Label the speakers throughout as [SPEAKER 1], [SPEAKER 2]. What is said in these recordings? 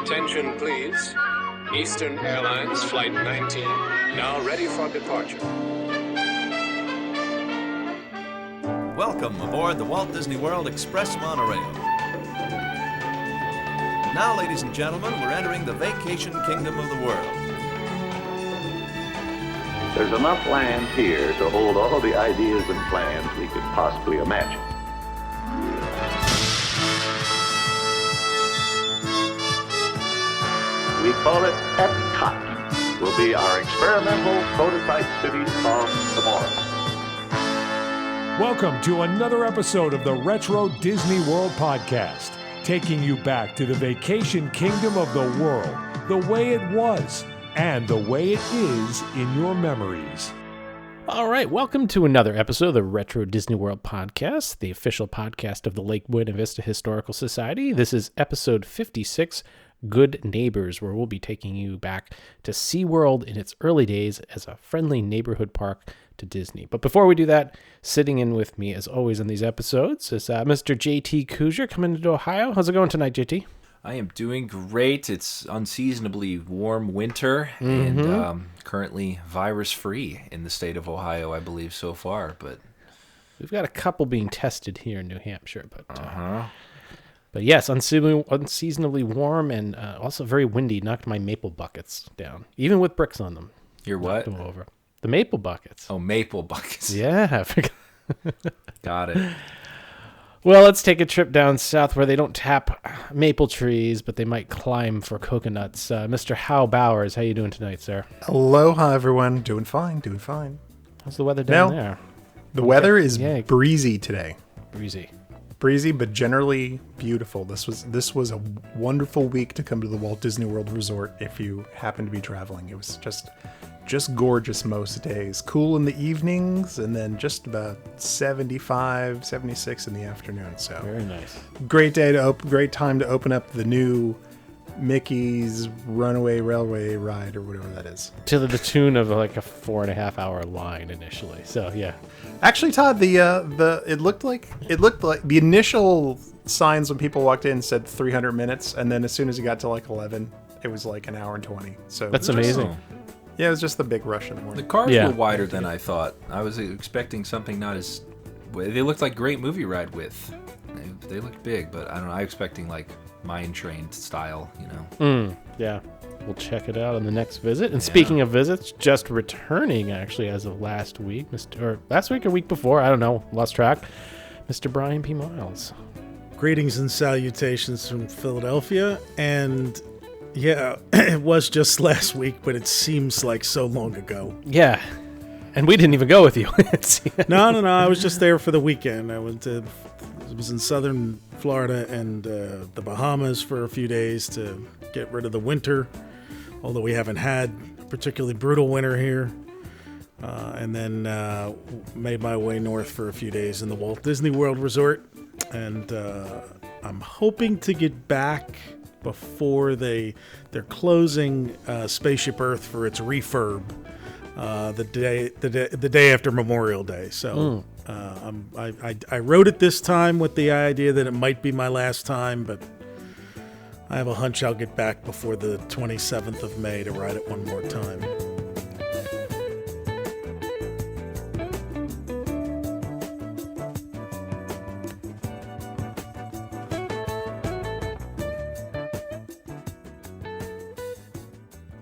[SPEAKER 1] Attention, please. Eastern Airlines Flight 19, now ready for departure.
[SPEAKER 2] Welcome aboard the Walt Disney World Express monorail. Now, ladies and gentlemen, we're entering the vacation kingdom of the world.
[SPEAKER 3] There's enough land here to hold all the ideas and plans we could possibly imagine. We call it Epcot. Will be our experimental prototype city of tomorrow.
[SPEAKER 4] Welcome to another episode of the Retro Disney World Podcast, taking you back to the vacation kingdom of the world, the way it was, and the way it is in your memories.
[SPEAKER 5] All right, welcome to another episode of the Retro Disney World Podcast, the official podcast of the Lake Buena Vista Historical Society. This is episode 56, Good Neighbors, where we'll be taking you back to SeaWorld in its early days as a friendly neighborhood park to Disney. But before we do that, sitting in with me, as always in these episodes, is Mr. JT Kuzier coming into Ohio. How's it going tonight, JT?
[SPEAKER 2] I am doing great. It's unseasonably warm winter and currently virus-free in the state of Ohio, I believe, so far. But
[SPEAKER 5] we've got a couple being tested here in New Hampshire. But yes, unseasonably warm and also very windy. Knocked my maple buckets down, even with bricks on them.
[SPEAKER 2] Your what?
[SPEAKER 5] Knocked them over. The maple buckets.
[SPEAKER 2] Oh, maple buckets.
[SPEAKER 5] Yeah, I forgot.
[SPEAKER 2] Got it.
[SPEAKER 5] Well, let's take a trip down south where they don't tap maple trees, but they might climb for coconuts. Mr. Hal Bowers, how you doing tonight, sir?
[SPEAKER 6] Aloha, everyone. Doing fine.
[SPEAKER 5] How's the weather down there?
[SPEAKER 6] The weather is breezy today. Breezy, but generally beautiful. This was a wonderful week to come to the Walt Disney World Resort if you happen to be traveling. It was just gorgeous most days. Cool in the evenings, and then just about 75, 76 in the afternoon. So
[SPEAKER 5] very nice.
[SPEAKER 6] Great time to open up the new Mickey's Runaway Railway ride or whatever that is.
[SPEAKER 5] To the tune of like a 4.5 hour line initially. So yeah.
[SPEAKER 6] Actually, Todd, it looked like the initial signs when people walked in said 300 minutes, and then as soon as you got to like 11, it was like an hour and 20. So
[SPEAKER 5] that's amazing.
[SPEAKER 6] Yeah, it was just the big rush in the morning.
[SPEAKER 2] The cars were wider than I thought. I was expecting something not as... They looked like great movie ride width. They looked big, but I don't know. I was expecting like mine train style, you know.
[SPEAKER 5] Yeah. We'll check it out on the next visit. And speaking of visits, just returning actually as of last week, last week or week before, I don't know, lost track, Mr. Brian P. Miles.
[SPEAKER 7] Greetings and salutations from Philadelphia. And yeah, it was just last week, but it seems like so long ago.
[SPEAKER 5] Yeah. And we didn't even go with you.
[SPEAKER 7] No. I was just there for the weekend. I was in southern Florida and the Bahamas for a few days to get rid of the winter, although we haven't had a particularly brutal winter here. And then made my way north for a few days in the Walt Disney World Resort. And I'm hoping to get back before they're closing Spaceship Earth for its refurb the day after Memorial Day. So I wrote it this time with the idea that it might be my last time, but I have a hunch I'll get back before the 27th of May to ride it one more time.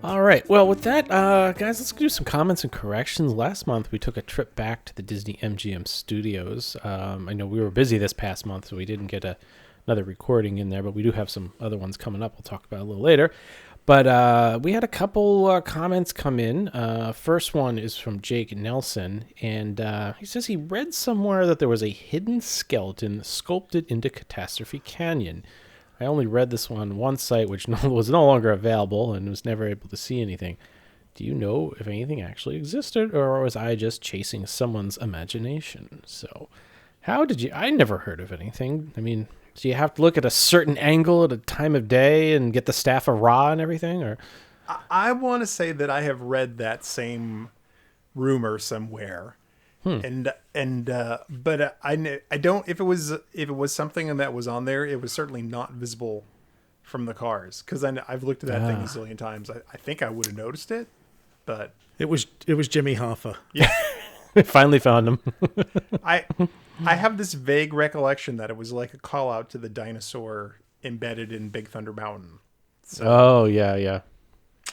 [SPEAKER 5] All right. Well, with that, guys, let's do some comments and corrections. Last month, we took a trip back to the Disney-MGM Studios. I know we were busy this past month, so we didn't get another recording in there, but we do have some other ones coming up we'll talk about a little later. But we had a couple comments come in. First one is from Jake Nelson, and he says he read somewhere that there was a hidden skeleton sculpted into Catastrophe Canyon. I only read this on one site, which was no longer available and was never able to see anything. Do you know if anything actually existed, or was I just chasing someone's imagination? So, how did you... I never heard of anything. I mean, do you have to look at a certain angle at a time of day and get the staff of Ra and everything, or...
[SPEAKER 6] I want to say that I have read that same rumor somewhere. But I don't. If it was something that was on there, it was certainly not visible from the cars, because I've looked at that thing a zillion times. I think I would have noticed it, but
[SPEAKER 7] it was Jimmy Hoffa.
[SPEAKER 6] Yeah.
[SPEAKER 5] Finally found him.
[SPEAKER 6] I have this vague recollection that it was like a call out to the dinosaur embedded in Big Thunder Mountain.
[SPEAKER 5] So, yeah.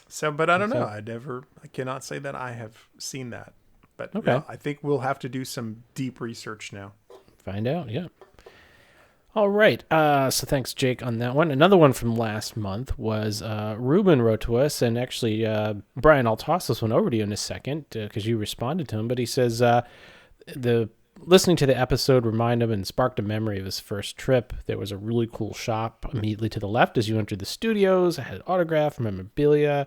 [SPEAKER 6] So, but I don't know. I cannot say that I have seen that. But okay. I think we'll have to do some deep research now.
[SPEAKER 5] Find out, yeah. All right. So thanks, Jake, on that one. Another one from last month was Reuben wrote to us, and actually, Brian, I'll toss this one over to you in a second because you responded to him. But he says listening to the episode reminded him and sparked a memory of his first trip. There was a really cool shop immediately to the left as you entered the studios. It had autograph, memorabilia,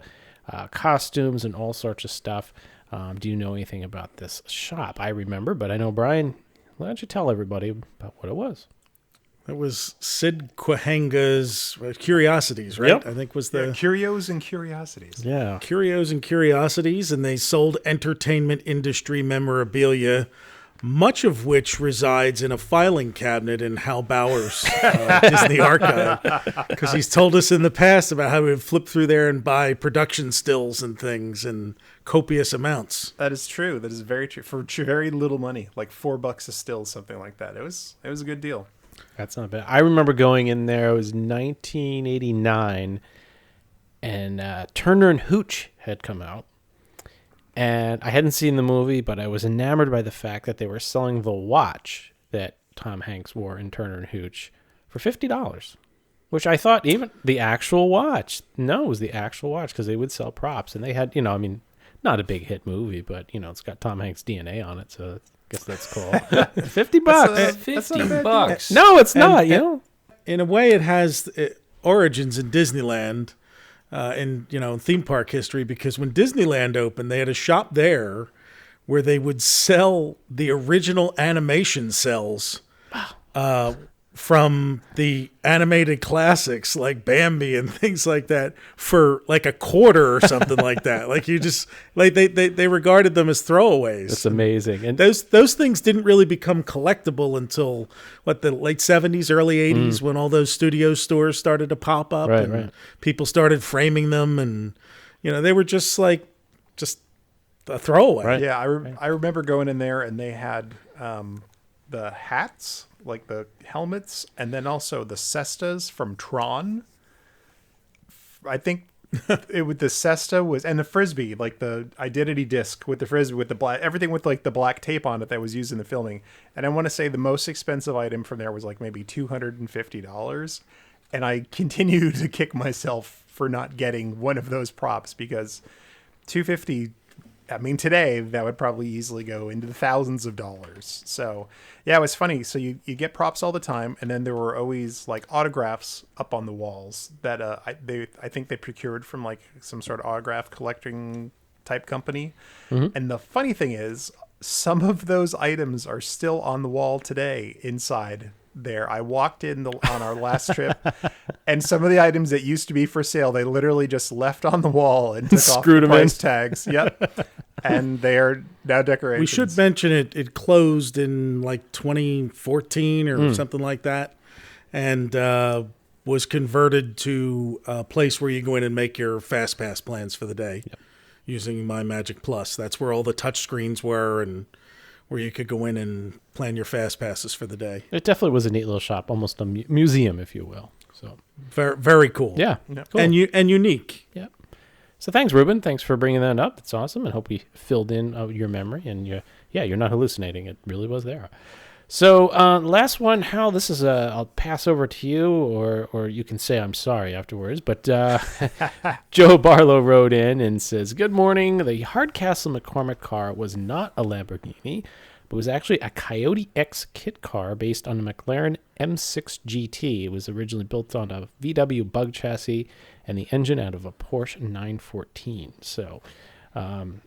[SPEAKER 5] costumes, and all sorts of stuff. Do you know anything about this shop? I remember, but I know, Brian, why don't you tell everybody about what it was?
[SPEAKER 7] It was Sid Cahuenga's Curiosities, right?
[SPEAKER 6] Yep.
[SPEAKER 7] I think was the...
[SPEAKER 6] Curios and Curiosities.
[SPEAKER 5] Yeah.
[SPEAKER 7] Curios and Curiosities, and they sold entertainment industry memorabilia, much of which resides in a filing cabinet in Hal Bauer's Disney archive. Because he's told us in the past about how he would flip through there and buy production stills and things in copious amounts.
[SPEAKER 6] That is true. That is very true. For very little money, like $4 a still, something like that. It was a good deal.
[SPEAKER 5] That's not bad. I remember going in there. It was 1989, and Turner and Hooch had come out. And I hadn't seen the movie, but I was enamored by the fact that they were selling the watch that Tom Hanks wore in Turner and Hooch for $50, which I thought even the actual watch. No, it was the actual watch because they would sell props. And they had, not a big hit movie, but, it's got Tom Hanks' DNA on it, so I guess that's cool. $50.
[SPEAKER 2] $50.
[SPEAKER 5] No, it's not,
[SPEAKER 7] In a way, it has origins in Disneyland. In theme park history, because when Disneyland opened, they had a shop there where they would sell the original animation cells from the animated classics like Bambi and things like that for like a quarter or something like that. Like they regarded them as throwaways.
[SPEAKER 5] That's amazing. And
[SPEAKER 7] those things didn't really become collectible until the late 70s, early 80s when all those studio stores started to pop up and people started framing them, and they were just a throwaway.
[SPEAKER 5] Right.
[SPEAKER 6] Yeah, I remember going in there and they had the hats, like the helmets, and then also the cestas from Tron. I think the cesta was, and the frisbee, like the identity disc with the frisbee with the black, everything with like the black tape on it that was used in the filming. And I want to say the most expensive item from there was like maybe $250. And I continue to kick myself for not getting one of those props, because $250, I mean, today that would probably easily go into the thousands of dollars. So yeah, it was funny. So you get props all the time, and then there were always like autographs up on the walls that I think they procured from like some sort of autograph collecting type company. Mm-hmm. And the funny thing is, some of those items are still on the wall today inside there. I walked in on our last trip, and some of the items that used to be for sale, they literally just left on the wall and took off the price tags. Yep. And they are now decorations.
[SPEAKER 7] We should mention it closed in like 2014 or something like that, and was converted to a place where you go in and make your Fast Pass plans for the day using My Magic Plus. That's where all the touch screens were, and where you could go in and plan your Fast Passes for the day.
[SPEAKER 5] It definitely was a neat little shop, almost a museum, if you will. So
[SPEAKER 7] very, very cool.
[SPEAKER 5] Yeah,
[SPEAKER 7] cool. And unique.
[SPEAKER 5] Yeah. So thanks, Reuben. Thanks for bringing that up. That's awesome, and hope we filled in your memory. And you're not hallucinating. It really was there. So last one, Hal. This is I'll pass over to you, or you can say I'm sorry afterwards. But Joe Barlow wrote in and says, "Good morning. The Hardcastle McCormick car was not a Lamborghini, but was actually a Coyote X kit car based on a McLaren M6 GT. It was originally built on a VW bug chassis and the engine out of a Porsche 914. So, you and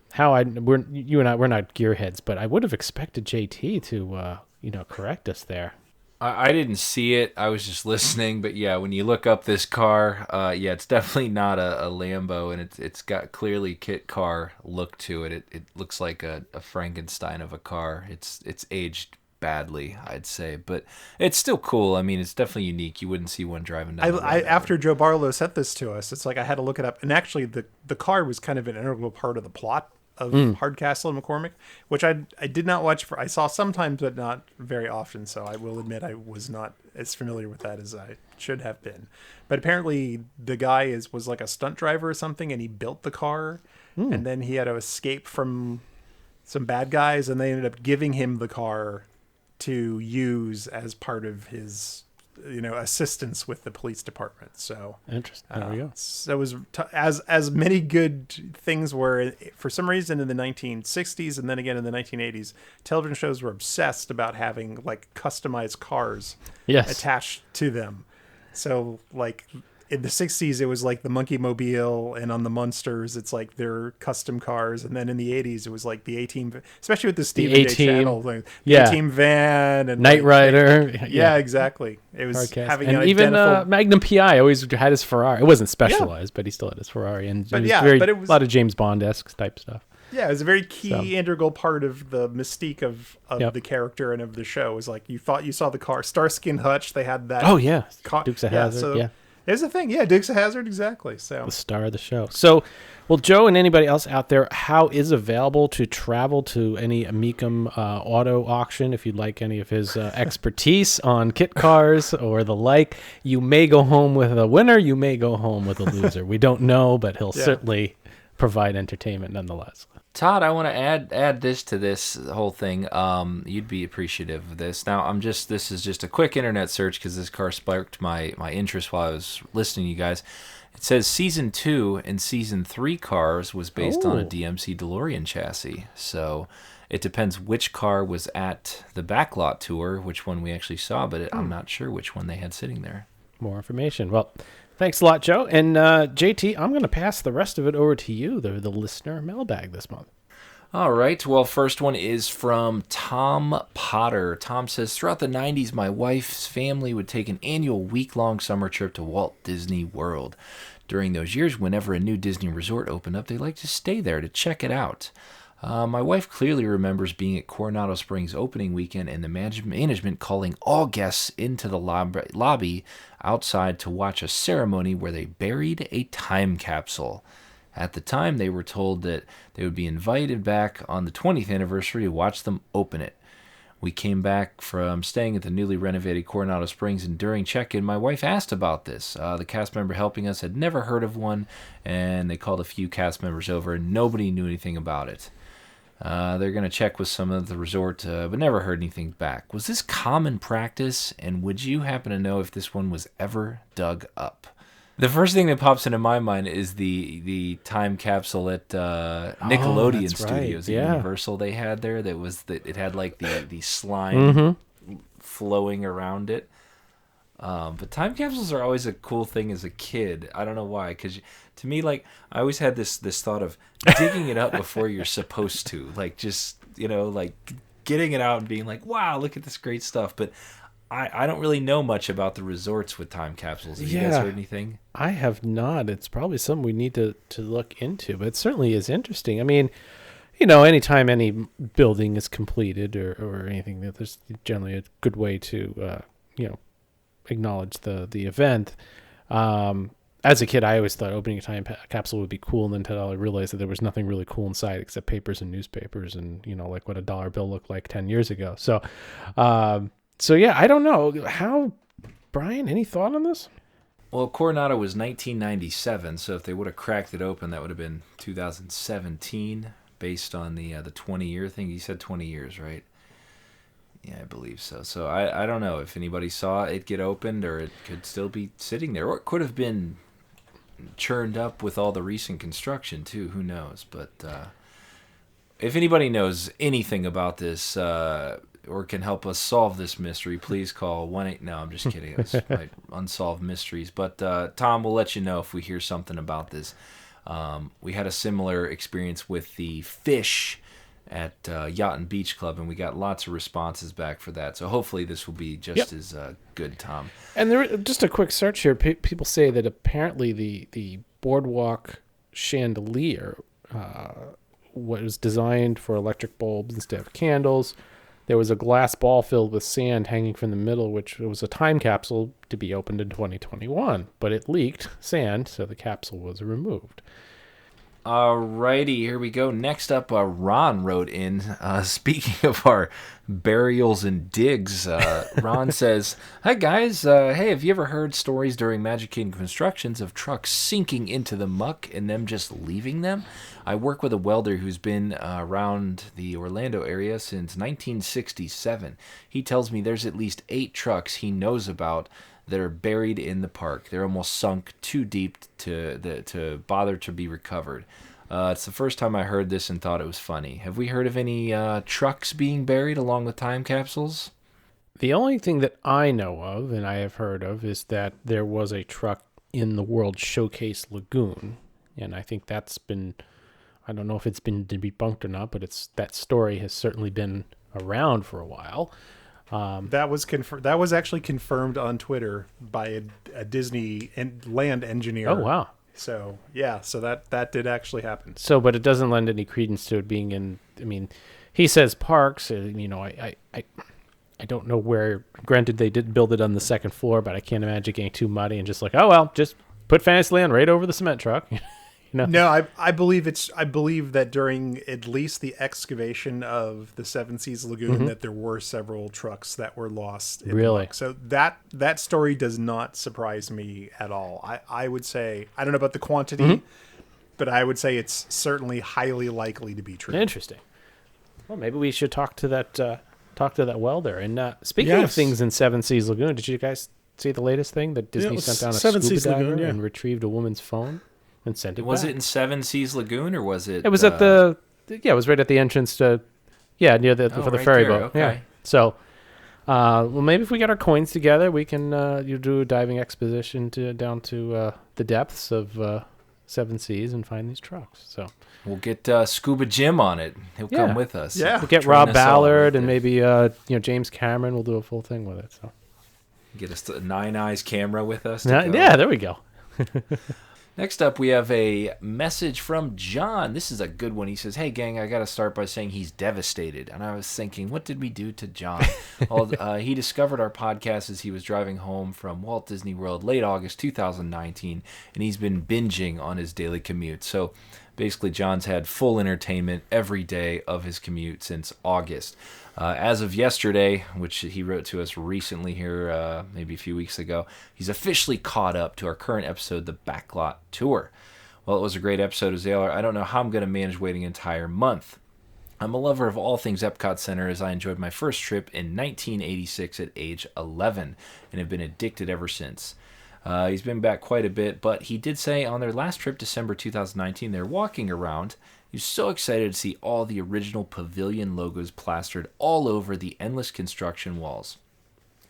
[SPEAKER 5] I, we're not gearheads, but I would have expected JT to, correct us there.
[SPEAKER 2] I didn't see it. I was just listening. But yeah, when you look up this car, it's definitely not a Lambo, and it's got clearly kit car look to it. It looks like a Frankenstein of a car. It's aged badly, I'd say. But it's still cool. I mean, it's definitely unique. You wouldn't see one driving down the road.
[SPEAKER 6] After Joe Barlow sent this to us, it's like I had to look it up. And actually, the car was kind of an integral part of the plot of Hardcastle and McCormick, which I did not watch. I saw sometimes, but not very often. So I will admit I was not as familiar with that as I should have been. But apparently the guy was like a stunt driver or something, and he built the car, and then he had to escape from some bad guys, and they ended up giving him the car to use as part of his assistance with the police department. So
[SPEAKER 5] interesting. There we go.
[SPEAKER 6] So it was as many good things were. For some reason in the 1960s and then again in the 1980s, television shows were obsessed about having like customized cars attached to them. So like in the 60s it was like the Monkey Mobile, and on the Munsters it's like their custom cars, and then in the 80s it was like the A-Team, especially with the Stephen Day channel, the A-Team van and
[SPEAKER 5] Knight Rider.
[SPEAKER 6] Yeah, exactly. It was having
[SPEAKER 5] and
[SPEAKER 6] an
[SPEAKER 5] even
[SPEAKER 6] identical...
[SPEAKER 5] Magnum PI always had his Ferrari. It wasn't specialized, but he still had his Ferrari, and it was a lot of James Bond-esque type stuff.
[SPEAKER 6] Yeah, it was a very key, integral part of the mystique of the character and of the show. It was like you thought you saw the car, Starsky and Hutch. They had that.
[SPEAKER 5] Oh yeah, Dukes of Hazzard.
[SPEAKER 6] There's a thing. Yeah, Dukes of Hazzard, exactly. So
[SPEAKER 5] the star of the show. So, well, Joe and anybody else out there, how is available to travel to any Amicum auto auction if you'd like any of his expertise on kit cars or the like? You may go home with a winner. You may go home with a loser. We don't know, but he'll certainly provide entertainment nonetheless.
[SPEAKER 2] Todd, I want to add this to this whole thing. You'd be appreciative of this. Now, this is just a quick internet search because this car sparked my interest while I was listening to you guys. It says Season 2 and Season 3 cars was based on a DMC DeLorean chassis. So it depends which car was at the backlot tour, which one we actually saw, but I'm not sure which one they had sitting there.
[SPEAKER 5] More information. Well, thanks a lot, Joe. And JT, I'm going to pass the rest of it over to you, the listener mailbag this month.
[SPEAKER 2] All right. Well, first one is from Tom Potter. Tom says, throughout the 90s, my wife's family would take an annual week-long summer trip to Walt Disney World. During those years, whenever a new Disney resort opened up, they liked to stay there to check it out. My wife clearly remembers being at Coronado Springs opening weekend and the management calling all guests into the lobby outside to watch a ceremony where they buried a time capsule. At the time, they were told that they would be invited back on the 20th anniversary to watch them open it. We came back from staying at the newly renovated Coronado Springs, and during check-in, my wife asked about this. The cast member helping us had never heard of one, and they called a few cast members over, and nobody knew anything about it. They're going to check with some of the resort, but never heard anything back. Was this common practice, and would you happen to know if this one was ever dug up? The first thing that pops into my mind is the time capsule at Nickelodeon Studios at Universal they had there. It had like the slime flowing around it. But time capsules are always a cool thing as a kid. I don't know why, because to me, like, I always had this thought of digging it up before you're supposed to, like, just, like getting it out and being like, wow, look at this great stuff. But I don't really know much about the resorts with time capsules. Have you guys heard anything?
[SPEAKER 5] I have not. It's probably something we need to look into, but it certainly is interesting. I mean, anytime any building is completed or anything, there's generally a good way to, acknowledge the event. As a kid, I always thought opening a time capsule would be cool, and then until I realized that there was nothing really cool inside except papers and newspapers and, like what a dollar bill looked like 10 years ago. So yeah, I don't know. How, Brian, any thought on this?
[SPEAKER 2] Well, Coronado was 1997, so if they would have cracked it open, that would have been 2017, based on the 20-year thing. You said 20 years, right? Yeah, I believe so. So I don't know if anybody saw it get opened, or it could still be sitting there, or it could have been churned up with all the recent construction too. Who knows? But if anybody knows anything about this or can help us solve this mystery, please call 1-8. No, I'm just kidding. It's like unsolved mysteries. But Tom, we'll let you know if we hear something about this. We had a similar experience with the fish at Yacht and Beach Club, and we got lots of responses back for that. So hopefully this will be just as good, Tom.
[SPEAKER 5] And there, just a quick search here. People say that apparently the boardwalk chandelier was designed for electric bulbs instead of candles. there was a glass ball filled with sand hanging from the middle, which was a time capsule to be opened in 2021, but it leaked sand, so the capsule was removed.
[SPEAKER 2] Alrighty, here we go. Next up, Ron wrote in. Speaking of our burials and digs, Ron says, "Hi guys, hey, have you ever heard stories during Magic Kingdom constructions of trucks sinking into the muck and them just leaving them? I work with a welder who's been around the Orlando area since 1967. He tells me there's at least 8 trucks he knows about that are buried in the park. They're almost sunk too deep to bother to be recovered. It's the first time I heard this and thought it was funny. Have we heard of any trucks being buried along with time capsules?"
[SPEAKER 5] The only thing that I know of, and I have heard of, is that there was a truck in the World Showcase Lagoon, and I think that's been, I don't know if it's been debunked or not, but that story has certainly been around for a while.
[SPEAKER 6] That was actually confirmed on Twitter by a Disney land engineer.
[SPEAKER 5] Oh wow!
[SPEAKER 6] So yeah, so that did actually happen.
[SPEAKER 5] So, but it doesn't lend any credence to it being in. I mean, he says parks. I don't know where. Granted, they did build it on the second floor, but I can't imagine getting too muddy and just like, oh well, just put Fantasyland right over the cement truck.
[SPEAKER 6] No, I believe that during at least the excavation of the Seven Seas Lagoon that there were several trucks that were lost.
[SPEAKER 5] Really?
[SPEAKER 6] So that story does not surprise me at all. I would say, I don't know about the quantity, but I would say it's certainly highly likely to be true.
[SPEAKER 5] Interesting. Well, maybe we should talk to that welder. And speaking of things in Seven Seas Lagoon, did you guys see the latest thing that Disney sent down a
[SPEAKER 7] Seven
[SPEAKER 5] scuba
[SPEAKER 7] Seas
[SPEAKER 5] diver
[SPEAKER 7] Lagoon,
[SPEAKER 5] and retrieved a woman's phone? And sent it
[SPEAKER 2] Was
[SPEAKER 5] back.
[SPEAKER 2] it in Seven Seas Lagoon, or was it?
[SPEAKER 5] It was at it was right at the entrance to, near the for the
[SPEAKER 2] right
[SPEAKER 5] ferry
[SPEAKER 2] there,
[SPEAKER 5] boat.
[SPEAKER 2] okay.
[SPEAKER 5] Yeah. So, well, maybe if we get our coins together, we can you do a diving expedition down to the depths of Seven Seas and find these trucks. So
[SPEAKER 2] we'll get Scuba Jim on it. He'll come with us.
[SPEAKER 6] Yeah.
[SPEAKER 5] we'll get
[SPEAKER 2] Train
[SPEAKER 5] Rob
[SPEAKER 2] us all
[SPEAKER 5] Ballard
[SPEAKER 2] with
[SPEAKER 5] and
[SPEAKER 2] it.
[SPEAKER 5] maybe James Cameron. We'll do a full thing with it. So
[SPEAKER 2] Get us a Nine Eyes camera with us.
[SPEAKER 5] yeah, there we go.
[SPEAKER 2] Next up, we have a message from John. This is a good one. He says, "Hey, gang, I got to start by saying he's devastated." And I was thinking, what did we do to John? Well, he discovered our podcast as he was driving home from Walt Disney World late August 2019, and he's been binging on his daily commute. So basically, John's had full entertainment every day of his commute since August. As of yesterday, which he wrote to us recently here, maybe a few weeks ago, he's officially caught up to our current episode, the Backlot Tour. Well, it was a great episode, Azalea. I don't know how I'm going to manage waiting an entire month. I'm a lover of all things Epcot Center, as I enjoyed my first trip in 1986 at age 11 and have been addicted ever since. He's been back quite a bit, but he did say on their last trip, December 2019, they're walking around. He was so excited to see all the original pavilion logos plastered all over the endless construction walls.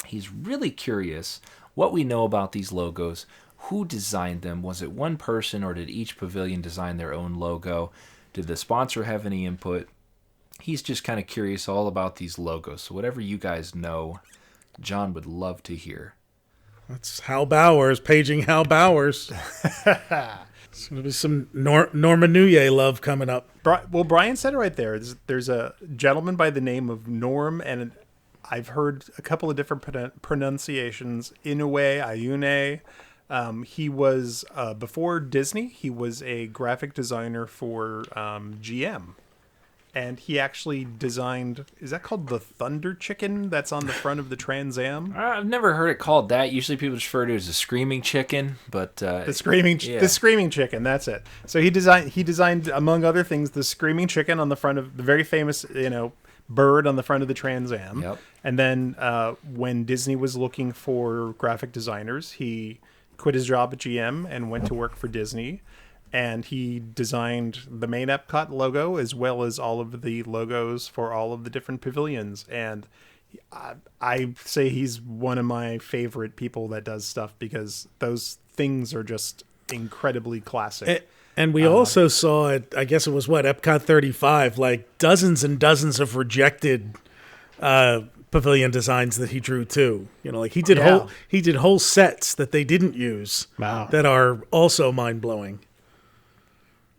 [SPEAKER 2] He's really curious what we know about these logos, who designed them, was it one person or did each pavilion design their own logo? Did the sponsor have any input? He's just kind of curious all about these logos, so whatever you guys know, John would love to hear.
[SPEAKER 7] That's Hal Bowers, paging Hal Bowers. There's going to be some Norma Nuye love coming up.
[SPEAKER 6] Well, Brian said it right there. There's a gentleman by the name of Norm, and I've heard a couple of different pronunciations. Inoue, Ayune. He was, before Disney, he was a graphic designer for GM. And he actually designed, is that called the Thunder Chicken that's on the front of the Trans Am?
[SPEAKER 2] I've never heard it called that. Usually people refer to it as a Screaming Chicken, but...
[SPEAKER 6] The Screaming Chicken, that's it. So he designed, among other things, the Screaming Chicken on the front of the very famous, bird on the front of the Trans Am.
[SPEAKER 2] Yep.
[SPEAKER 6] And then when Disney was looking for graphic designers, he quit his job at GM and went to work for Disney. And he designed the main Epcot logo as well as all of the logos for all of the different pavilions. And I say he's one of my favorite people that does stuff because those things are just incredibly classic.
[SPEAKER 7] And we also saw it, I guess it was Epcot 35, like dozens and dozens of rejected pavilion designs that he drew too. He did whole sets that they didn't use.
[SPEAKER 5] Wow.
[SPEAKER 7] That are also mind-blowing.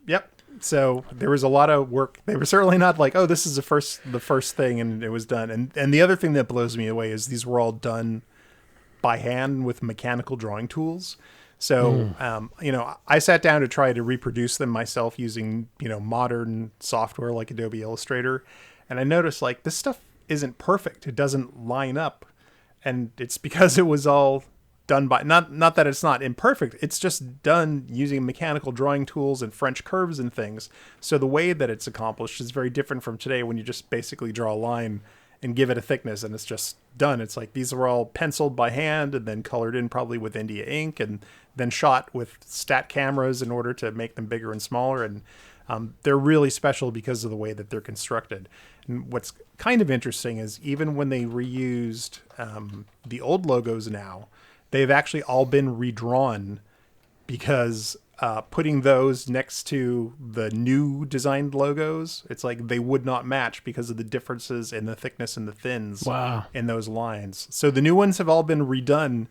[SPEAKER 6] Yep. So there was a lot of work. They were certainly not like, oh, this is the first thing and it was done. And the other thing that blows me away is these were all done by hand with mechanical drawing tools. So, I sat down to try to reproduce them myself using, modern software like Adobe Illustrator. And I noticed like this stuff isn't perfect. It doesn't line up. And it's because it was all done by, not that it's not imperfect. It's just done using mechanical drawing tools and French curves and things. So the way that it's accomplished is very different from today when you just basically draw a line and give it a thickness and it's just done. It's like these were all penciled by hand and then colored in probably with India ink and then shot with stat cameras in order to make them bigger and smaller. And they're really special because of the way that they're constructed. And what's kind of interesting is even when they reused the old logos now, they've actually all been redrawn because putting those next to the new designed logos, it's like they would not match because of the differences in the thickness and the thins in those lines. So the new ones have all been redone.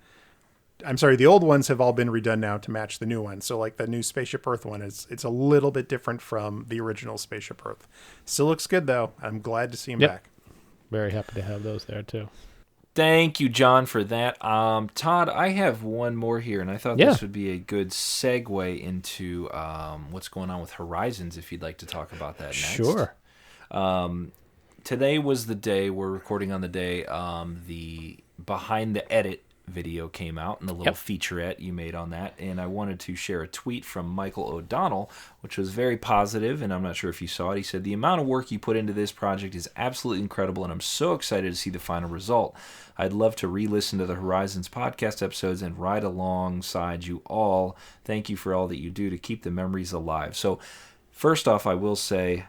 [SPEAKER 6] I'm sorry, the old ones have all been redone now to match the new ones. So like the new Spaceship Earth one, it's a little bit different from the original Spaceship Earth. Still looks good though. I'm glad to see him back.
[SPEAKER 5] Very happy to have those there too.
[SPEAKER 2] Thank you, John, for that. Todd, I have one more here, and I thought this would be a good segue into what's going on with Horizons, if you'd like to talk about that next.
[SPEAKER 5] Sure.
[SPEAKER 2] Today was the day, we're recording on the day, the Behind the Edit video came out and the little featurette you made on that, and I wanted to share a tweet from Michael O'Donnell, which was very positive, and I'm not sure if you saw it. He said, "The amount of work you put into this project is absolutely incredible, and I'm so excited to see the final result. I'd love to re-listen to the Horizons podcast episodes and ride alongside you all. Thank you for all that you do to keep the memories alive." So first off, I will say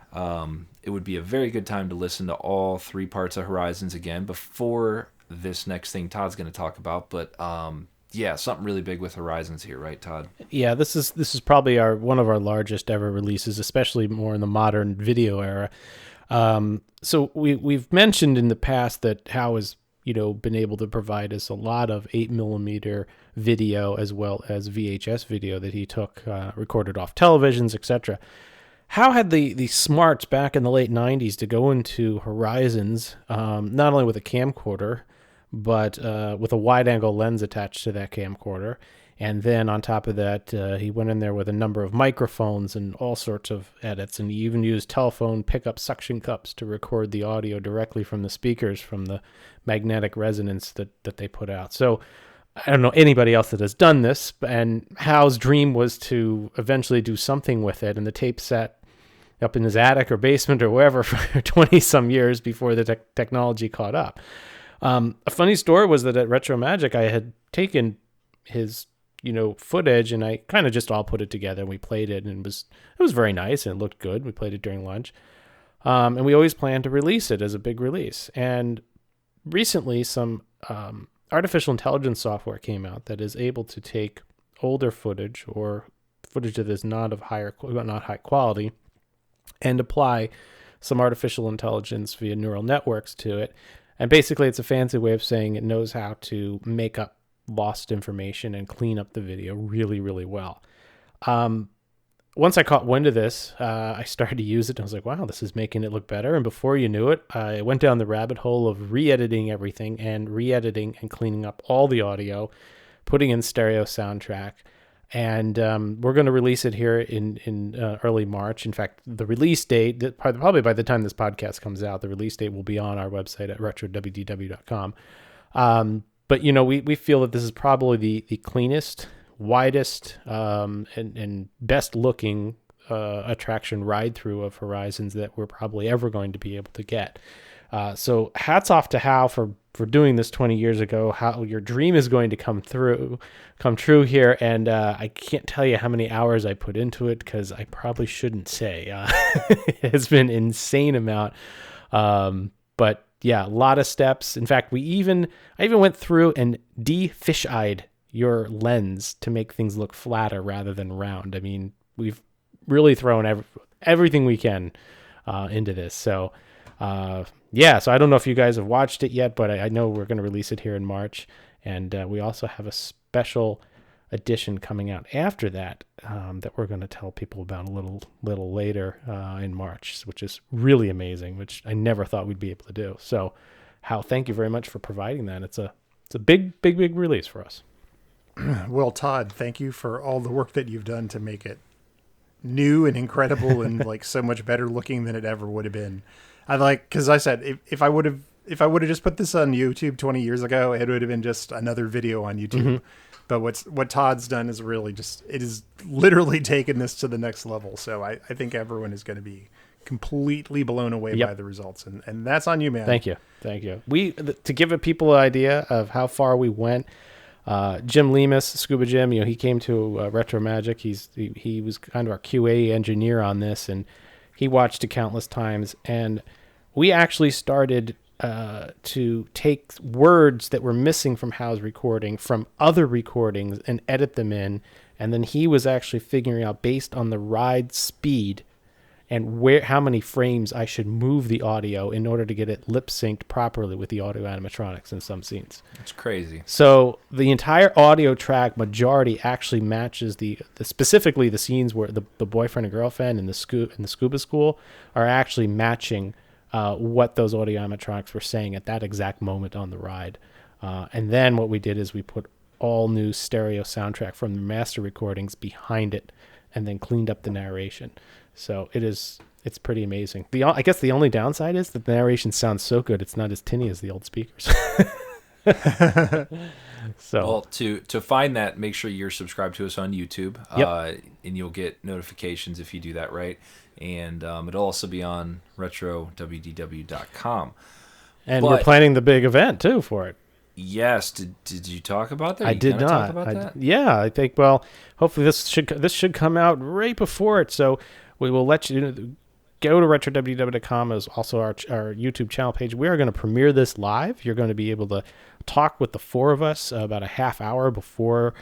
[SPEAKER 2] it would be a very good time to listen to all 3 parts of Horizons again before this next thing Todd's going to talk about, but something really big with Horizons here, right, Todd?
[SPEAKER 5] Yeah, this is probably one of our largest ever releases, especially more in the modern video era. So we've mentioned in the past that Hal has been able to provide us a lot of 8mm video as well as VHS video that he took recorded off televisions, etc. Hal had the smarts back in the late 90s to go into Horizons, not only with a camcorder, but with a wide-angle lens attached to that camcorder. And then on top of that, he went in there with a number of microphones and all sorts of edits. And he even used telephone pickup suction cups to record the audio directly from the speakers from the magnetic resonance that they put out. So I don't know anybody else that has done this, and Hal's dream was to eventually do something with it. And the tape sat up in his attic or basement or wherever for 20-some years before the technology caught up. A funny story was that at Retro Magic, I had taken his footage and I kind of just all put it together and we played it, and it was very nice and it looked good. We played it during lunch. And we always planned to release it as a big release. And recently some artificial intelligence software came out that is able to take older footage or footage that is not high quality and apply some artificial intelligence via neural networks to it. And basically it's a fancy way of saying it knows how to make up lost information and clean up the video really, really well. Once I caught wind of this, I started to use it and I was like, wow, this is making it look better. And before you knew it, I went down the rabbit hole of re-editing everything and re-editing and cleaning up all the audio, putting in stereo soundtrack. And we're going to release it here in early March. In fact, the release date, probably by the time this podcast comes out, the release date will be on our website at RetroWDW.com. But, we feel that this is probably the cleanest, widest, and best looking attraction ride-through of Horizons that we're probably ever going to be able to get. So hats off to Hal for doing this 20 years ago. How your dream is going to come true here. And I can't tell you how many hours I put into it because I probably shouldn't say. It's been an insane amount. But yeah, a lot of steps. In fact, I even went through and de-fish-eyed your lens to make things look flatter rather than round. I mean, we've really thrown everything we can into this. So so I don't know if you guys have watched it yet, but I know we're going to release it here in March. And we also have a special edition coming out after that that we're going to tell people about a little later in March, which is really amazing, which I never thought we'd be able to do. So, Hal, thank you very much for providing that. It's a big release for us.
[SPEAKER 6] Well, Todd, thank you for all the work that you've done to make it new and incredible and like so much better looking than it ever would have been. Because I said if I would have just put this on YouTube 20 years ago, it would have been just another video on YouTube. Mm-hmm. But what Todd's done is really it is literally taken this to the next level. So I think everyone is going to be completely blown away by the results, and that's on you, man.
[SPEAKER 5] Thank you. To give people an idea of how far we went. Jim Lemus, Scuba Jim, he came to Retro Magic. He was kind of our QA engineer on this, and he watched it countless times. And we actually started to take words that were missing from Hal's recording from other recordings and edit them in. And then he was actually figuring out, based on the ride speed and how many frames I should move the audio in order to get it lip synced properly with the audio animatronics in some scenes.
[SPEAKER 2] It's crazy.
[SPEAKER 5] So the entire audio track majority actually matches specifically the scenes where the boyfriend and girlfriend and the scuba school are actually matching what those audio animatronics were saying at that exact moment on the ride. And then what we did is we put all new stereo soundtrack from the master recordings behind it and then cleaned up the narration. So it's pretty amazing. I guess the only downside is that the narration sounds so good, it's not as tinny as the old speakers.
[SPEAKER 2] Well, to find that, make sure you're subscribed to us on YouTube, and you'll get notifications if you do that right. And it'll also be on RetroWDW.com.
[SPEAKER 5] And we're planning the big event too for it.
[SPEAKER 2] Yes. Did you talk about that?
[SPEAKER 5] I did not.
[SPEAKER 2] Talk about that?
[SPEAKER 5] Yeah, I think. Well, hopefully this should come out right before it. So we will let you go to RetroWDW.com as also our YouTube channel page. We are going to premiere this live. You're going to be able to talk with the four of us about a half hour before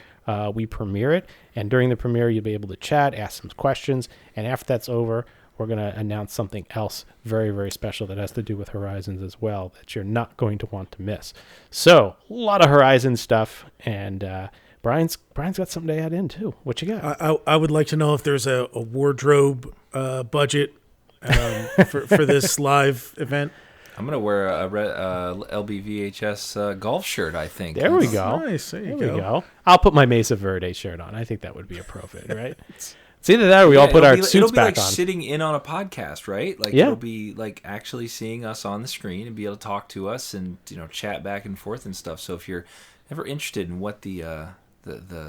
[SPEAKER 5] we premiere it. And during the premiere, you'll be able to chat, ask some questions. And after that's over, we're going to announce something else very, very special that has to do with Horizons as well that you're not going to want to miss. So, a lot of Horizon stuff, and Brian's got something to add in too. What you got?
[SPEAKER 7] I would like to know if there's a wardrobe budget for this live event.
[SPEAKER 2] I'm going to wear a LBVHS golf shirt, I think.
[SPEAKER 5] There we go.
[SPEAKER 7] Nice. There you go.
[SPEAKER 5] I'll put my Mesa Verde shirt on. I think that would be appropriate, right? It's either that or we all put our suits back on.
[SPEAKER 2] It'll be like sitting in on a podcast, right? Like it'll be like actually seeing us on the screen and be able to talk to us and chat back and forth and stuff. So if you're ever interested in what the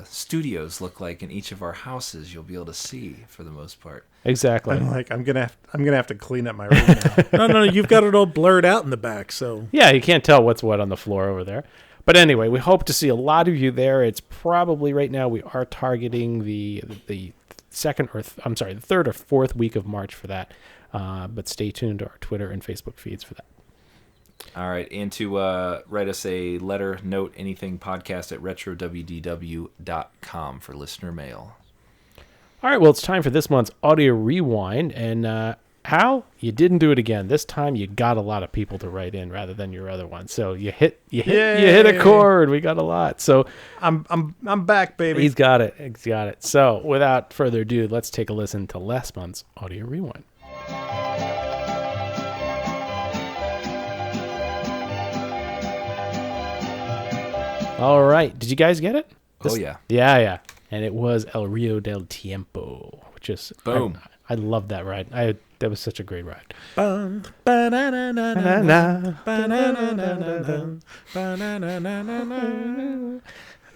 [SPEAKER 2] studios look like in each of our houses, you'll be able to see for the most part.
[SPEAKER 5] Exactly.
[SPEAKER 6] I'm gonna have to clean up my room now.
[SPEAKER 7] No, you've got it all blurred out in the back, so
[SPEAKER 5] yeah, you can't tell what's what on the floor over there. But anyway, we hope to see a lot of you there. It's probably right now we are targeting the third or fourth week of March for that. But stay tuned to our Twitter and Facebook feeds for that.
[SPEAKER 2] All right. And to write us a letter, note, anything, podcast at RetroWDW.com for listener mail.
[SPEAKER 5] All right. Well, it's time for this month's Audio Rewind. And Hal, you didn't do it again. This time you got a lot of people to write in rather than your other one. So you hit a chord. We got a lot. So
[SPEAKER 6] I'm back, baby.
[SPEAKER 5] He's got it. So without further ado, let's take a listen to last month's Audio Rewind. All right. Did you guys get it?
[SPEAKER 2] Yeah.
[SPEAKER 5] Yeah. And it was El Rio del Tiempo, which is
[SPEAKER 2] boom.
[SPEAKER 5] I love that ride. That was such a great ride.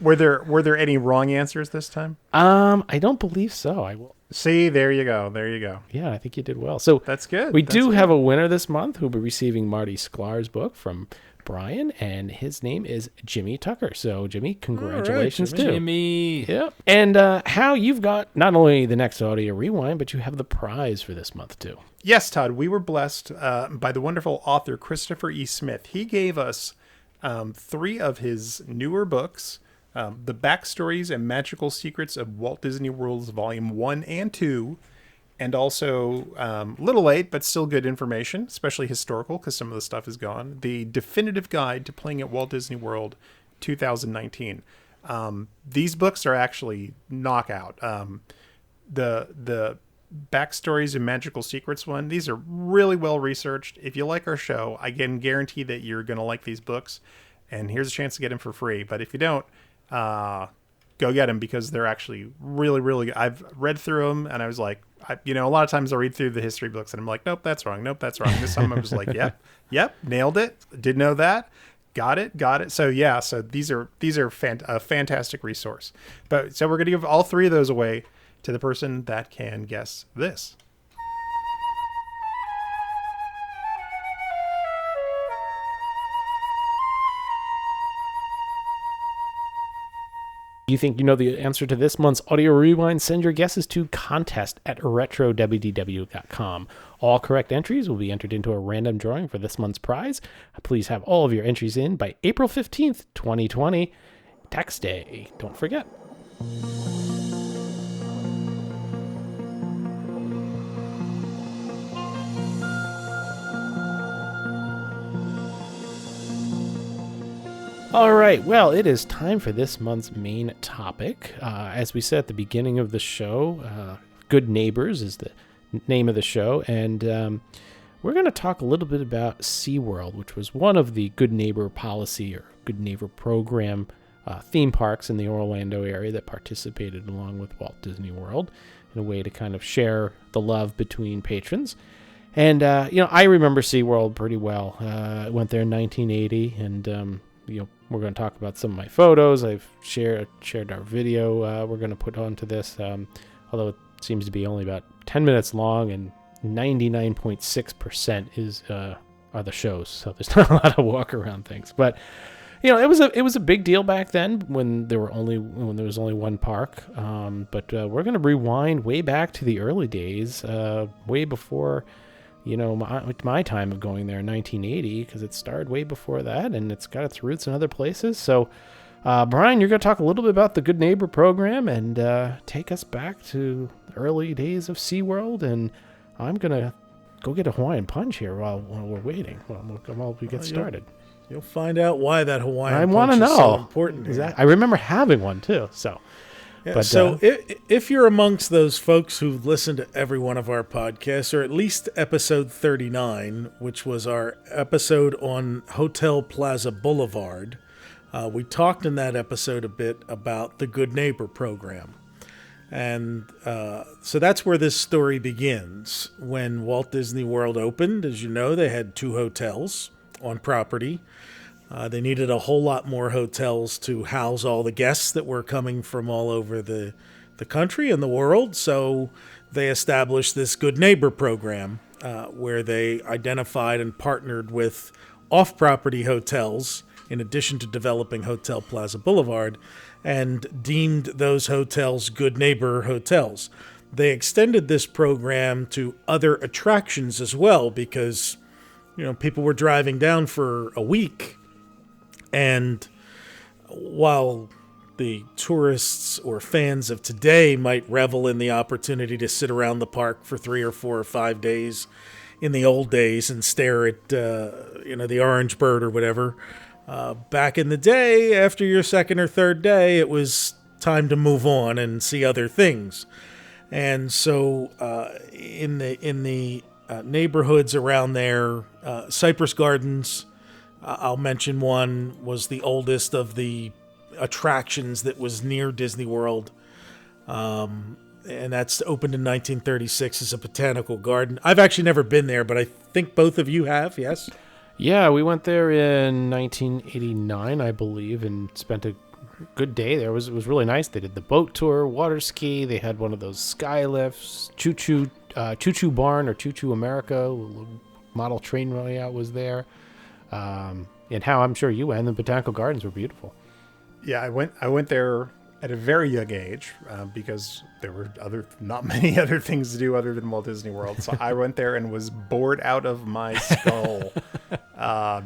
[SPEAKER 6] Were there any wrong answers this time?
[SPEAKER 5] I don't believe so. I will
[SPEAKER 6] see. There you go.
[SPEAKER 5] Yeah, I think you did well. So
[SPEAKER 6] that's good.
[SPEAKER 5] We do have a winner this month who'll be receiving Marty Sklar's book from Brian, and his name is Jimmy Tucker. So, Jimmy, congratulations to
[SPEAKER 2] Jimmy.
[SPEAKER 5] Yep. And Hal, you've got not only the next Audio Rewind, but you have the prize for this month too.
[SPEAKER 6] Yes, Todd. We were blessed by the wonderful author Christopher E. Smith. He gave us 3 of his newer books, The Backstories and Magical Secrets of Walt Disney World's Volume 1 and 2, and also a little late, but still good information, especially historical, because some of the stuff is gone. The Definitive Guide to Playing at Walt Disney World 2019. These books are actually knockout. The Backstories and Magical Secrets one, these are really well researched. If you like our show, I can guarantee that you're going to like these books, and here's a chance to get them for free. But if you don't, go get them, because they're actually really, really good. I've read through them, and I was like, a lot of times I read through the history books, and I'm like, nope, that's wrong. Nope, that's wrong. This time I was like, yep, nailed it. Did know that. Got it. So yeah, so these are a fantastic resource. So we're going to give all three of those away to the person that can guess this.
[SPEAKER 5] You think you know the answer to this month's Audio Rewind? Send your guesses to contest@RetroWDW.com. All correct entries will be entered into a random drawing for this month's prize. Please have all of your entries in by April 15th, 2020, tax day. Don't forget. All right, well, it is time for this month's main topic. As we said at the beginning of the show, Good Neighbors is the name of the show, and we're going to talk a little bit about SeaWorld, which was one of the Good Neighbor policy or Good Neighbor program theme parks in the Orlando area that participated along with Walt Disney World in a way to kind of share the love between patrons. And, I remember SeaWorld pretty well. I went there in 1980, and we're going to talk about some of my photos. I've shared our video we're going to put onto this, although it seems to be only about 10 minutes long, and 99.6% are the shows, so there's not a lot of walk around things. But it was a big deal back then when there was only one park. But we're going to rewind way back to the early days, way before my time of going there in 1980, because it started way before that, and it's got its roots in other places. So, Brian, you're going to talk a little bit about the Good Neighbor program and take us back to the early days of SeaWorld, and I'm going to go get a Hawaiian punch here while we're waiting, while we get started.
[SPEAKER 7] You'll find out why that Hawaiian
[SPEAKER 5] punch
[SPEAKER 7] is so
[SPEAKER 5] know.
[SPEAKER 7] Important.
[SPEAKER 5] Exactly. I remember having one, too, so...
[SPEAKER 7] Yeah,
[SPEAKER 5] but,
[SPEAKER 7] so if you're amongst those folks who listen to every one of our podcasts, or at least episode 39, which was our episode on Hotel Plaza Boulevard, we talked in that episode a bit about the Good Neighbor program. And so that's where this story begins. When Walt Disney World opened, as you know, they had 2 hotels on property. They needed a whole lot more hotels to house all the guests that were coming from all over the country and the world. So they established this Good Neighbor program where they identified and partnered with off-property hotels in addition to developing Hotel Plaza Boulevard, and deemed those hotels Good Neighbor hotels. They extended this program to other attractions as well, because people were driving down for a week. And while the tourists or fans of today might revel in the opportunity to sit around the park for 3 or 4 or 5 days, in the old days and stare at the orange bird or whatever, back in the day, after your second or third day, it was time to move on and see other things. And so in the neighborhoods around there, Cypress Gardens, I'll mention one, was the oldest of the attractions that was near Disney World. And that's opened in 1936 as a botanical garden. I've actually never been there, but I think both of you have, yes?
[SPEAKER 5] Yeah, we went there in 1989, I believe, and spent a good day there. It was really nice. They did the boat tour, water ski. They had one of those sky lifts, Choo-Choo Barn or Choo-Choo America. Model train layout was there. And how I'm sure you went. The botanical gardens were beautiful.
[SPEAKER 6] Yeah, I went there at a very young age because there were not many other things to do other than Walt Disney World. So I went there and was bored out of my skull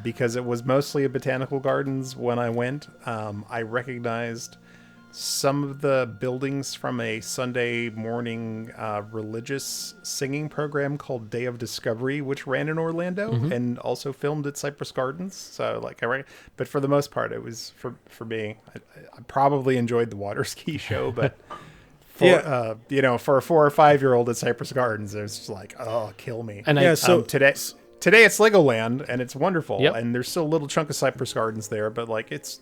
[SPEAKER 6] because it was mostly a botanical gardens when I went. I recognized some of the buildings from a Sunday morning religious singing program called Day of Discovery, which ran in Orlando and also filmed at Cypress Gardens. So but for the most part, it was for me. I probably enjoyed the water ski show, but for a 4 or 5 year old at Cypress Gardens, it was just like, oh, kill me.
[SPEAKER 5] And
[SPEAKER 6] Today it's Legoland and it's wonderful,
[SPEAKER 5] Yep.
[SPEAKER 6] and there's still a little chunk of Cypress Gardens there, but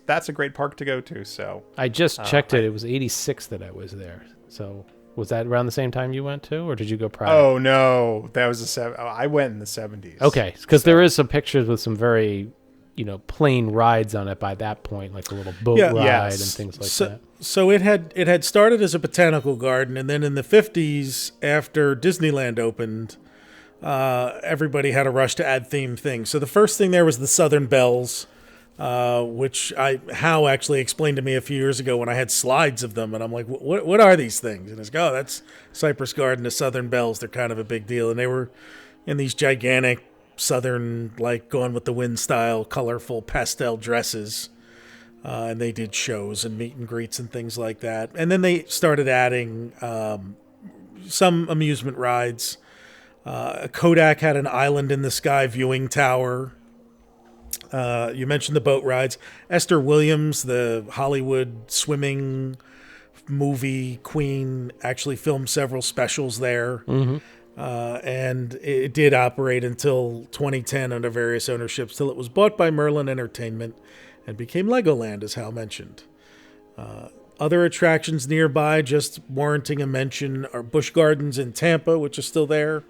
[SPEAKER 6] that's a great park to go to. So
[SPEAKER 5] I just checked it. It was 86 that I was there. So was that around the same time you went to, or did you go prior?
[SPEAKER 6] Oh no, that was I went in the 70s.
[SPEAKER 5] Okay, because there is some pictures with some very, plain rides on it by that point, like a little boat ride and things like that.
[SPEAKER 7] So it had started as a botanical garden, and then in the 50s, after Disneyland opened, everybody had a rush to add themed things. So the first thing there was the Southern Bells, which Hal actually explained to me a few years ago when I had slides of them, and I'm like, what are these things? And he's like, oh, that's Cypress Garden, the Southern Bells. They're kind of a big deal, and they were in these gigantic Southern, like Gone with the Wind style, colorful pastel dresses. And they did shows and meet and greets and things like that. And then they started adding some amusement rides. Kodak had an island in the sky viewing tower. You mentioned the boat rides. Esther Williams, the Hollywood swimming movie queen, actually filmed several specials there. Mm-hmm. And it did operate until 2010 under various ownerships, till it was bought by Merlin Entertainment and became Legoland, as Hal mentioned. Other attractions nearby, just warranting a mention, are Busch Gardens in Tampa, which is still there.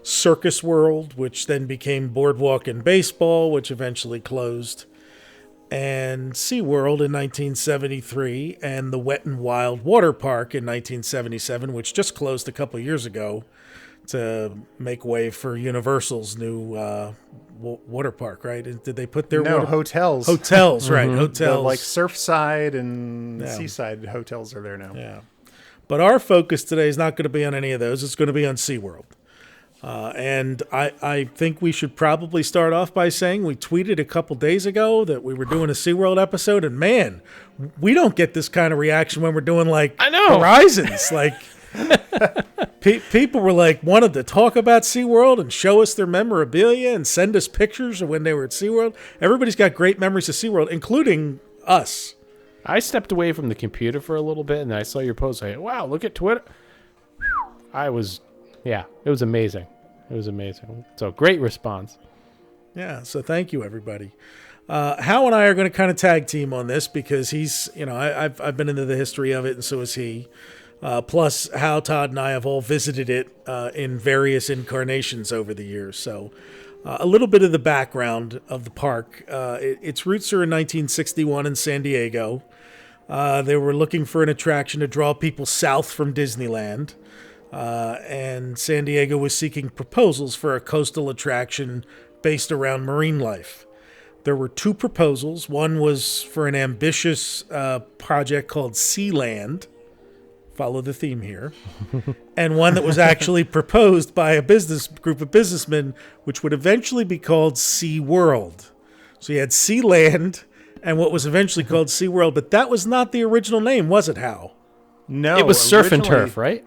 [SPEAKER 7] Circus World, which then became Boardwalk and Baseball, which eventually closed. And SeaWorld in 1973, and the Wet n Wild Water Park in 1977, which just closed a couple years ago to make way for Universal's new water park, right? Did they put their
[SPEAKER 6] hotels?
[SPEAKER 7] Hotels, right? Hotels,
[SPEAKER 6] like Surfside and Seaside hotels are there now.
[SPEAKER 7] Yeah, but our focus today is not going to be on any of those. It's going to be on SeaWorld. And I think we should probably start off by saying we tweeted a couple days ago that we were doing a SeaWorld episode, and man, we don't get this kind of reaction when we're doing Horizons. Like people were wanted to talk about SeaWorld and show us their memorabilia and send us pictures of when they were at SeaWorld. Everybody's got great memories of SeaWorld, including us.
[SPEAKER 5] I stepped away from the computer for a little bit, and I saw your post. I said, wow, look at Twitter. It was amazing. It was amazing. So great response.
[SPEAKER 7] Yeah, so thank you, everybody. Hal and I are going to kind of tag team on this because he's, I've been into the history of it, and so is he. Plus, Hal, Todd, and I have all visited it in various incarnations over the years. So a little bit of the background of the park. Its roots are in 1961 in San Diego. They were looking for an attraction to draw people south from Disneyland. And San Diego was seeking proposals for a coastal attraction based around marine life. There were two proposals. One was for an ambitious project called Sealand. Follow the theme here. And one that was actually proposed by a group of businessmen, which would eventually be called SeaWorld. So you had Sealand and what was eventually called SeaWorld, but that was not the original name, was it, Hal?
[SPEAKER 6] No,
[SPEAKER 5] it was Surf and Turf, right?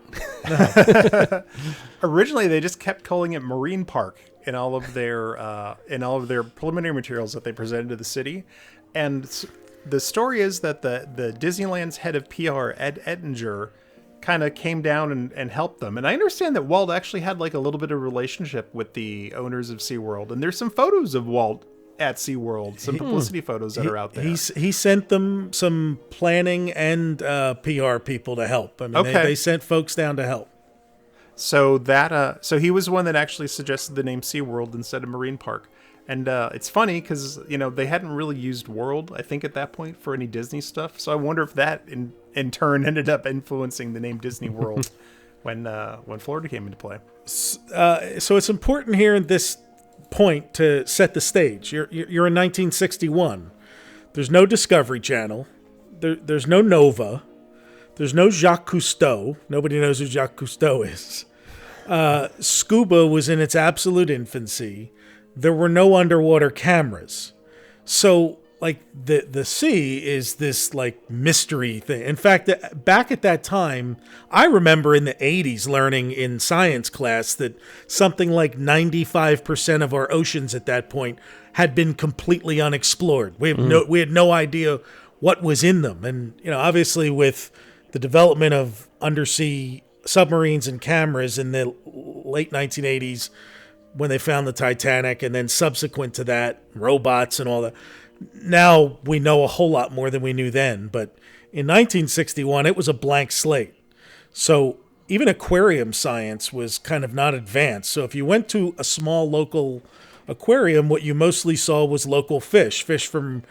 [SPEAKER 6] Originally, they just kept calling it Marine Park in all of their preliminary materials that they presented to the city. And the story is that the Disneyland's head of PR, Ed Ettinger, kind of came down and helped them. And I understand that Walt actually had a little bit of relationship with the owners of SeaWorld. And there's some photos of Walt at SeaWorld, some publicity photos that are out there.
[SPEAKER 7] He sent them some planning and PR people to help. I mean, they sent folks down to help.
[SPEAKER 6] So so he was one that actually suggested the name SeaWorld instead of Marine Park. And it's funny because, they hadn't really used World, I think, at that point for any Disney stuff. So I wonder if that in turn ended up influencing the name Disney World when Florida came into play.
[SPEAKER 7] So it's important here in this point to set the stage. You're in 1961. There's no Discovery Channel. There's no Nova. There's no Jacques Cousteau. Nobody knows who Jacques Cousteau is. Scuba was in its absolute infancy. There were no underwater cameras. So like the sea is this like mystery thing. In fact, back at that time, I remember in the 80s learning in science class that something like 95% of our oceans at that point had been completely unexplored. We had no idea what was in them. And, obviously with the development of undersea submarines and cameras in the late 1980s, when they found the Titanic, and then subsequent to that, robots and all that, now we know a whole lot more than we knew then. But in 1961, it was a blank slate. So even aquarium science was kind of not advanced. So if you went to a small local aquarium, what you mostly saw was local fish from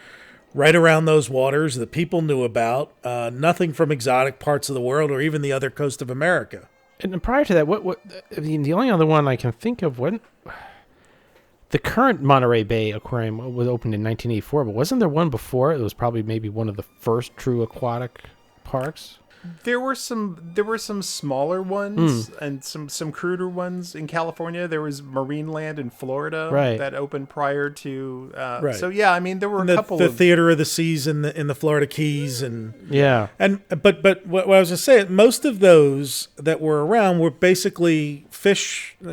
[SPEAKER 7] right around those waters that people knew about, nothing from exotic parts of the world or even the other coast of America.
[SPEAKER 5] And prior to that, the only other one I can think of, the current Monterey Bay Aquarium was opened in 1984, but wasn't there one before? It was probably maybe one of the first true aquatic parks.
[SPEAKER 6] There were some smaller ones and some cruder ones in California. There was Marineland in Florida that opened prior to. So yeah, I mean there were a couple
[SPEAKER 7] the
[SPEAKER 6] of
[SPEAKER 7] Theater of the Seas in the Florida Keys but what I was going to say, most of those that were around were basically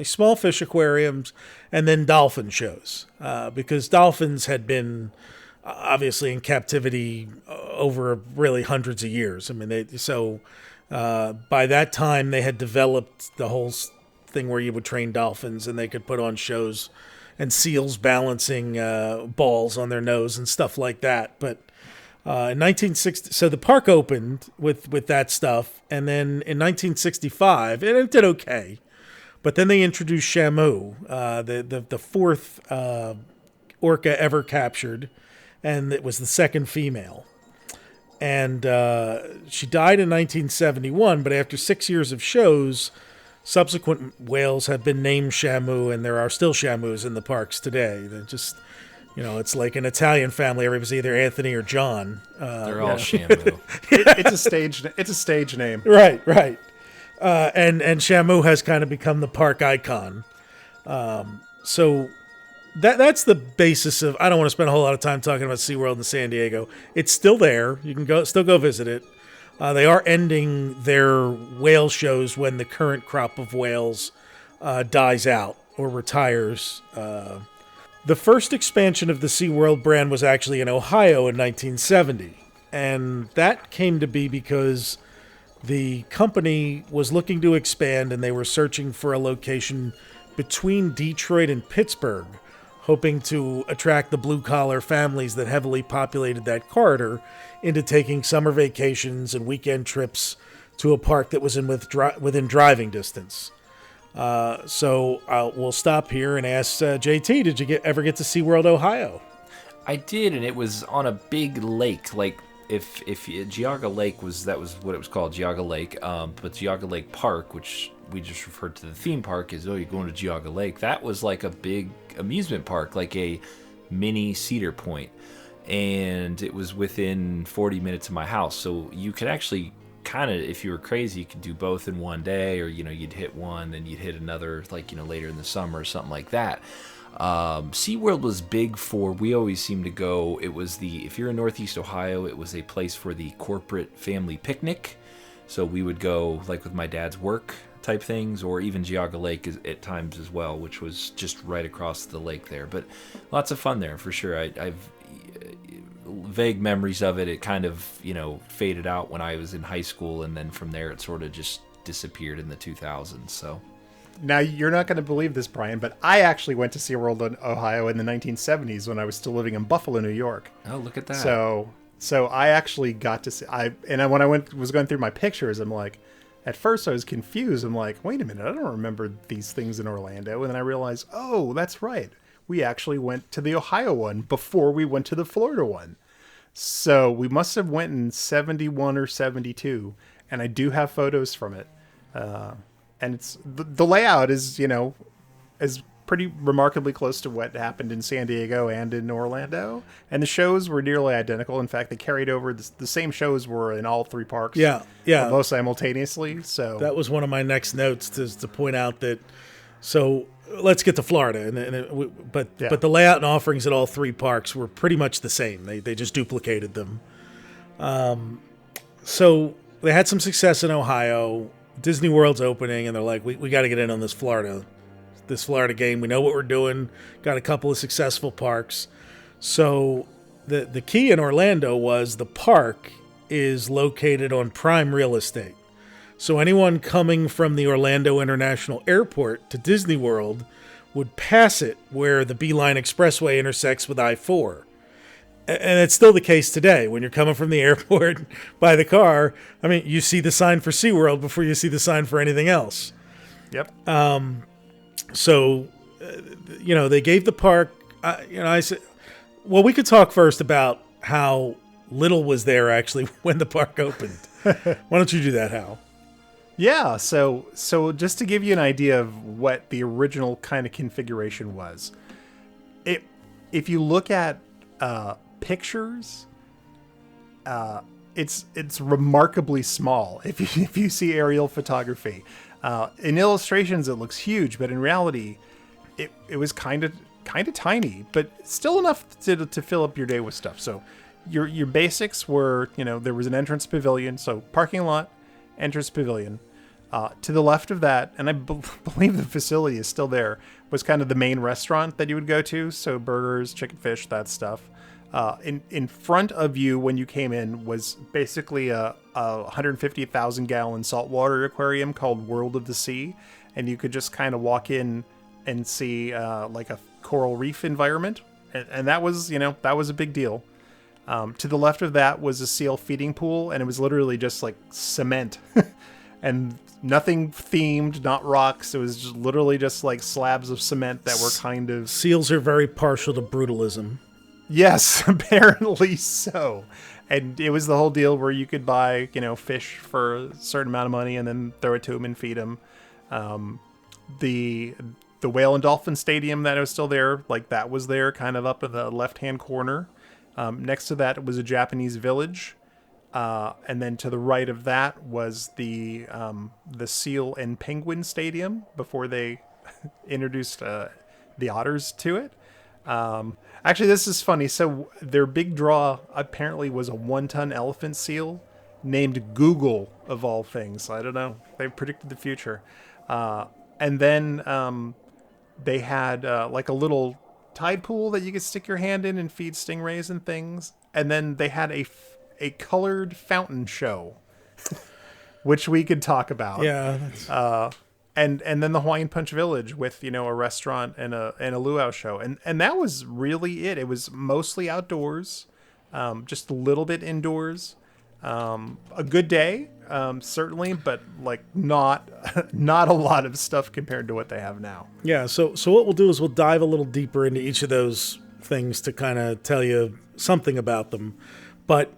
[SPEAKER 7] small fish aquariums, and then dolphin shows because dolphins had been obviously in captivity over really hundreds of years. I mean, by that time they had developed the whole thing where you would train dolphins and they could put on shows, and seals balancing balls on their nose and stuff like that. But in 1960, so the park opened with that stuff, and then in 1965, and it did okay, but then they introduced Shamu, the fourth orca ever captured. And it was the second female. And she died in 1971, but after 6 years of shows, subsequent whales have been named Shamu, and there are still Shamus in the parks today. They're just, it's like an Italian family. Everybody's either Anthony or John.
[SPEAKER 2] They're all Shamu.
[SPEAKER 6] It's a stage name.
[SPEAKER 7] Right. And Shamu has kind of become the park icon. So that's the basis of. I don't want to spend a whole lot of time talking about SeaWorld in San Diego. It's still there. You can still go visit it. They are ending their whale shows when the current crop of whales dies out or retires. The first expansion of the SeaWorld brand was actually in Ohio in 1970. And that came to be because the company was looking to expand, and they were searching for a location between Detroit and Pittsburgh, hoping to attract the blue-collar families that heavily populated that corridor into taking summer vacations and weekend trips to a park that was within driving distance. So we'll stop here and ask JT, did you ever get to SeaWorld Ohio?
[SPEAKER 2] I did, and it was on a big lake. Like, if Geauga Lake was what it was called, Geauga Lake, but Geauga Lake Park, which we just referred to the theme park as, you're going to Geauga Lake. That was like a big amusement park, like a mini Cedar Point, and it was within 40 minutes of my house. So you could actually kind of, if you were crazy, you could do both in one day, or you'd hit one, then you'd hit another, like later in the summer or something like that. SeaWorld was big we always seemed to go, if you're in Northeast Ohio, it was a place for the corporate family picnic. So we would go like with my dad's work type things, or even Geauga Lake at times as well, which was just right across the lake there. But lots of fun there for sure. I've vague memories of it. It kind of, faded out when I was in high school, and then from there it sort of just disappeared in the 2000s. So
[SPEAKER 6] now you're not going to believe this, Brian, but I actually went to SeaWorld in Ohio in the 1970s when I was still living in Buffalo, New York.
[SPEAKER 2] Oh, look at that.
[SPEAKER 6] So I actually got to see, when I was going through my pictures, I'm like, at first I was confused. I'm like, wait a minute, I don't remember these things in Orlando. And then I realized, oh, that's right. We actually went to the Ohio one before we went to the Florida one. So we must have went in 71 or 72. And I do have photos from it. And it's the layout is, is pretty remarkably close to what happened in San Diego and in Orlando. And the shows were nearly identical. In fact, they carried over the same shows were in all three parks.
[SPEAKER 7] Yeah.
[SPEAKER 6] Almost simultaneously. So
[SPEAKER 7] that was one of my next notes, to point out that So let's get to Florida, but the layout and offerings at all three parks were pretty much the same. They just duplicated them. So they had some success in Ohio. Disney World's opening, and they're like, we got to get in on this Florida game. We know what we're doing. Got a couple of successful parks. So the key in Orlando was the park is located on prime real estate. So anyone coming from the Orlando International Airport to Disney World would pass it where the Beeline Expressway intersects with I-4. And it's still the case today. When you're coming from the airport by the car, I mean, you see the sign for SeaWorld before you see the sign for anything else.
[SPEAKER 6] Yep.
[SPEAKER 7] So, they gave the park, I said, well, we could talk first about how little was there actually when the park opened. Why don't you do that, Hal?
[SPEAKER 6] Yeah, so just to give you an idea of what the original kind of configuration was, if you look at pictures, it's remarkably small. If you see aerial photography, in illustrations it looks huge, but in reality, it was kind of tiny, but still enough to fill up your day with stuff. So your basics were, there was an entrance pavilion, so parking lot, entrance pavilion. To the left of that, and I believe the facility is still there, was kind of the main restaurant that you would go to. So burgers, chicken, fish, that stuff. In front of you when you came in was basically a 150,000 gallon saltwater aquarium called World of the Sea. And you could just kind of walk in and see like a coral reef environment. And that was, that was a big deal. To the left of that was a seal feeding pool, and it was literally just like cement. And nothing themed, not rocks. It was just literally just like slabs of cement that were kind of...
[SPEAKER 7] Seals are very partial to brutalism.
[SPEAKER 6] Yes, apparently so. And it was the whole deal where you could buy, fish for a certain amount of money and then throw it to them and feed them. The Whale and Dolphin Stadium that was still there, like that was there kind of up in the left-hand corner. Next to that was a Japanese village. And then to the right of that was the Seal and Penguin Stadium before they introduced the otters to it. Actually, this is funny. So their big draw apparently was a 1-ton elephant seal named Google, of all things. I don't know. They predicted the future. And then they had like a little tide pool that you could stick your hand in and feed stingrays and things. And then they had a colored fountain show, which we could talk about.
[SPEAKER 7] Yeah.
[SPEAKER 6] And then the Hawaiian Punch Village with, a restaurant and a luau show. And that was really it. It was mostly outdoors, just a little bit indoors. A good day, certainly, but like not a lot of stuff compared to what they have now.
[SPEAKER 7] Yeah. So what we'll do is we'll dive a little deeper into each of those things to kind of tell you something about them. But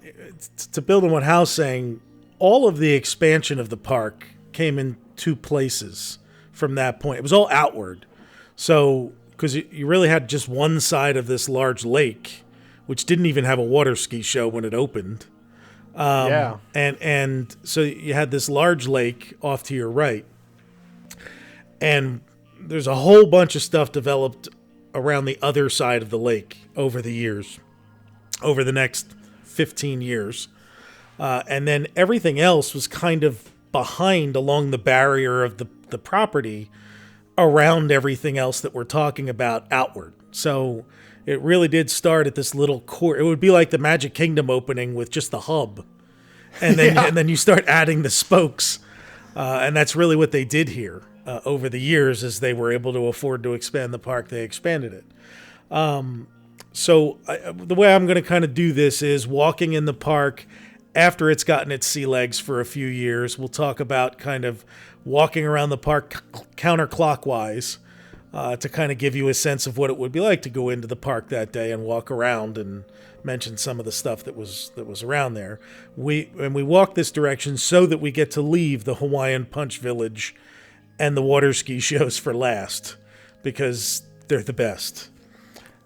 [SPEAKER 7] to build on what Hal's saying, all of the expansion of the park came in two places from that point. It was all outward. So, because you really had just one side of this large lake, which didn't even have a water ski show when it opened.
[SPEAKER 6] Yeah.
[SPEAKER 7] And so you had this large lake off to your right. And there's a whole bunch of stuff developed around the other side of the lake over the years, over the next 15 years. And then everything else was kind of behind along the barrier of the property around everything else that we're talking about outward. So it really did start at this little core. It would be like the Magic Kingdom opening with just the hub. And then, and then you start adding the spokes. And that's really what they did here over the years. As they were able to afford to expand the park, they expanded it. So the way I'm going to kind of do this is walking in the park after it's gotten its sea legs for a few years. We'll talk about kind of walking around the park counterclockwise to kind of give you a sense of what it would be like to go into the park that day and walk around and mention some of the stuff that was around there. We walk this direction so that we get to leave the Hawaiian Punch Village and the water ski shows for last because they're the best.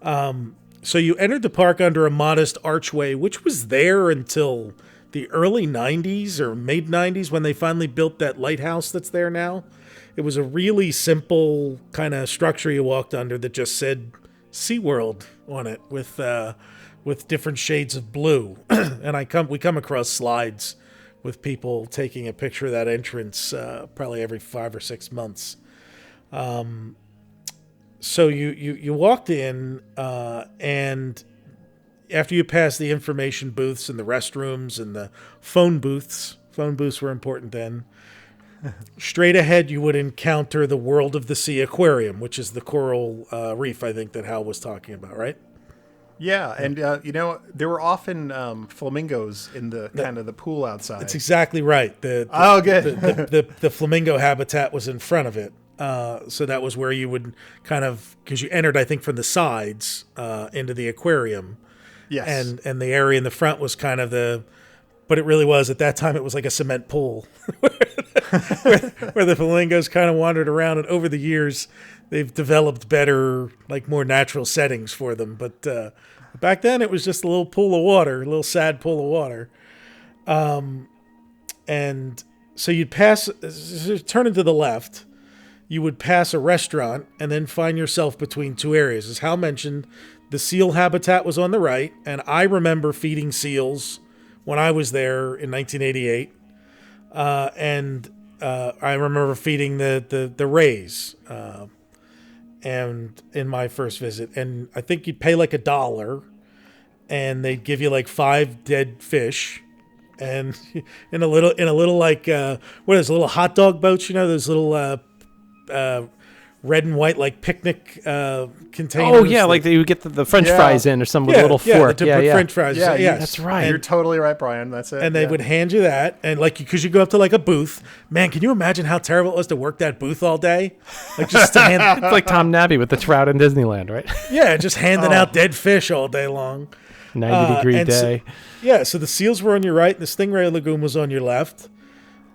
[SPEAKER 7] So you entered the park under a modest archway, which was there until the early 90s or mid 90s when they finally built that lighthouse that's there now. it was a really simple kind of structure you walked under that just said SeaWorld on it with different shades of blue. And we come across slides with people taking a picture of that entrance probably every 5 or 6 months. So you walked in, and after you passed the information booths and the restrooms and the phone booths were important then. Straight ahead, you would encounter the World of the Sea Aquarium, which is the coral reef, I think, that Hal was talking about, right?
[SPEAKER 6] Yeah, and there were often flamingos in the kind of the pool outside.
[SPEAKER 7] That's exactly right.
[SPEAKER 6] Good.
[SPEAKER 7] The flamingo habitat was in front of it, so that was where you would kind of, because you entered, I think, from the sides into the aquarium.
[SPEAKER 6] Yes,
[SPEAKER 7] and the area in the front was kind of but it really was, at that time, it was like a cement pool where the flamingos kind of wandered around, and over the years they've developed better, like more natural settings for them. But back then it was just a little pool of water, a little sad pool of water. And so you'd turn into the left, you would pass a restaurant and then find yourself between two areas. As Hal mentioned, the seal habitat was on the right, and I remember feeding seals when I was there in 1988. And I remember feeding the rays and in my first visit. And I think you'd pay like $1, and they'd give you like 5 dead fish. And in a little like little hot dog boats, those little red and white like picnic containers.
[SPEAKER 5] Oh yeah, like you would get the French fries in, or some with a little fork.
[SPEAKER 7] French fries.
[SPEAKER 6] Yeah,
[SPEAKER 7] yes.
[SPEAKER 5] That's right.
[SPEAKER 6] You're totally right, Brian. That's it.
[SPEAKER 7] And they would hand you that, and because you go up to like a booth. Man, can you imagine how terrible it was to work that booth all day? Like just to hand.
[SPEAKER 5] It's like Tom Nabby with the trout in Disneyland, right?
[SPEAKER 7] Yeah, just handing out dead fish all day long.
[SPEAKER 5] 90-degree day.
[SPEAKER 7] So the seals were on your right, and the Stingray Lagoon was on your left.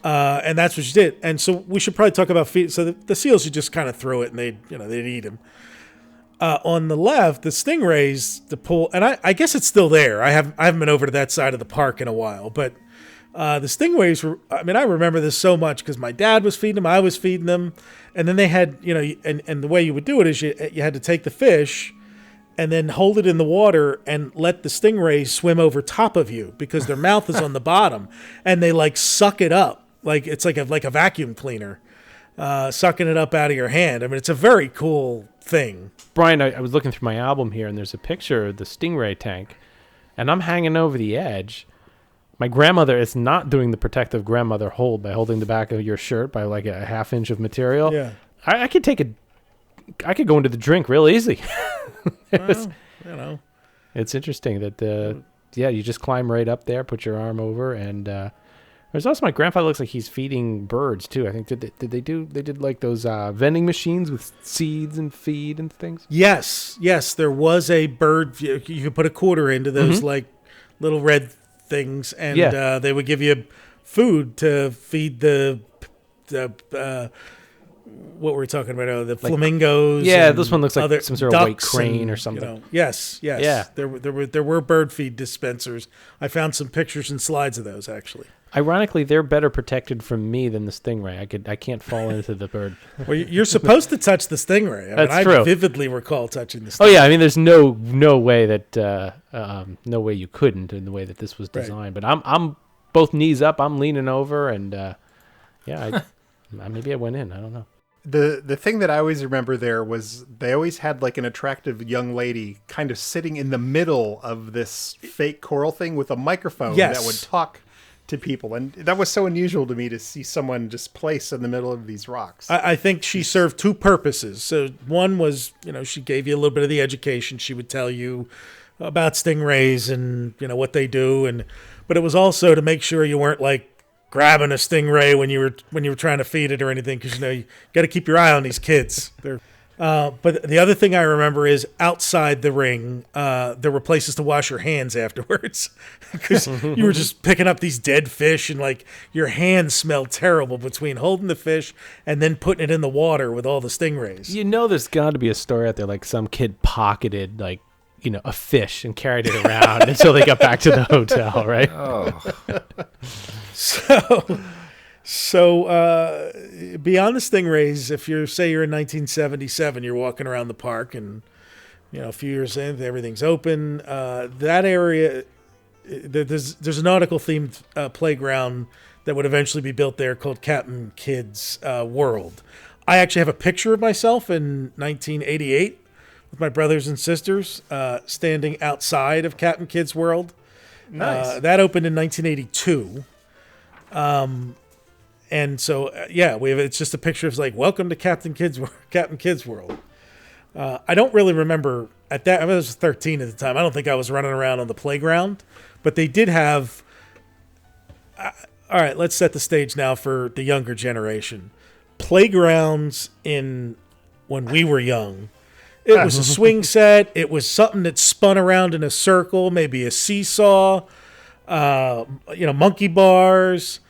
[SPEAKER 7] And that's what you did. And so we should probably talk about feed. So the seals, you just kind of throw it and they'd eat them. On the left, the stingrays, the pool, and I guess it's still there. I haven't been over to that side of the park in a while, but the stingrays were, I remember this so much because my dad was feeding them, I was feeding them. And then they had, and the way you would do it is you had to take the fish and then hold it in the water and let the stingrays swim over top of you because their mouth is on the bottom, and they like suck it up. Like it's like a vacuum cleaner, sucking it up out of your hand. It's a very cool thing.
[SPEAKER 5] Brian, I was looking through my album here, and there's a picture of the stingray tank, and I'm hanging over the edge. My grandmother is not doing the protective grandmother hold by holding the back of your shirt by like a half inch of material.
[SPEAKER 7] Yeah,
[SPEAKER 5] I could go into the drink real easy. It's interesting that you just climb right up there, put your arm over, and there's also my grandfather looks like he's feeding birds too. I think they did like those vending machines with seeds and feed and things.
[SPEAKER 7] Yes, there was a bird. You could put a quarter into those like little red things, and they would give you food to feed the what were we talking about? The flamingos.
[SPEAKER 5] Yeah, this one looks like some sort of white crane or something.
[SPEAKER 7] Yes.
[SPEAKER 5] Yeah.
[SPEAKER 7] There were bird feed dispensers. I found some pictures and slides of those actually.
[SPEAKER 5] Ironically, they're better protected from me than the stingray. I can't fall into the bird.
[SPEAKER 7] Well, you're supposed to touch the stingray.
[SPEAKER 5] That's true.
[SPEAKER 7] I vividly recall touching the stingray.
[SPEAKER 5] Oh yeah, there's no way that no way you couldn't in the way that this was designed. Right. But I'm both knees up. I'm leaning over, and maybe I went in. I don't know.
[SPEAKER 6] The thing that I always remember there was they always had like an attractive young lady kind of sitting in the middle of this fake coral thing with a microphone that would talk to people. And that was so unusual to me to see someone just placed in the middle of these rocks.
[SPEAKER 7] I think she served two purposes. So one was, she gave you a little bit of the education. She would tell you about stingrays and, what they do. But it was also to make sure you weren't like grabbing a stingray when you were trying to feed it or anything, because you got to keep your eye on these kids. But the other thing I remember is outside the ring, there were places to wash your hands afterwards, because you were just picking up these dead fish, and like your hands smelled terrible between holding the fish and then putting it in the water with all the stingrays.
[SPEAKER 5] There's got to be a story out there like some kid pocketed like a fish and carried it around until they got back to the hotel, right?
[SPEAKER 6] Oh.
[SPEAKER 7] So beyond the Stingrays, if you're in 1977, you're walking around the park and, a few years in, everything's open. That area, there's an nautical-themed playground that would eventually be built there called Captain Kidd's World. I actually have a picture of myself in 1988 with my brothers and sisters standing outside of Captain Kidd's World.
[SPEAKER 6] Nice.
[SPEAKER 7] That opened in 1982. And so, it's just a picture of welcome to Captain Kidd's World. I don't really remember I was 13 at the time. I don't think I was running around on the playground, but they did have. All right, let's set the stage now for the younger generation. Playgrounds when we were young, it was a swing set. It was something that spun around in a circle, maybe a seesaw, monkey bars.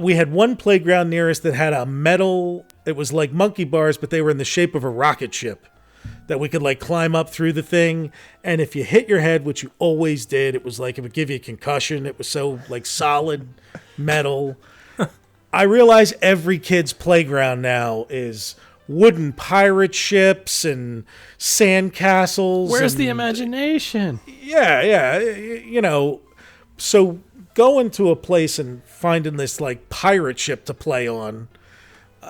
[SPEAKER 7] We had one playground near us that had a metal. It was like monkey bars, but they were in the shape of a rocket ship that we could climb up through the thing. And if you hit your head, which you always did, it was it would give you a concussion. It was so solid metal. I realize every kid's playground now is wooden pirate ships and sand castles.
[SPEAKER 5] Where's the imagination?
[SPEAKER 7] Yeah. So going to a place and finding this pirate ship to play on,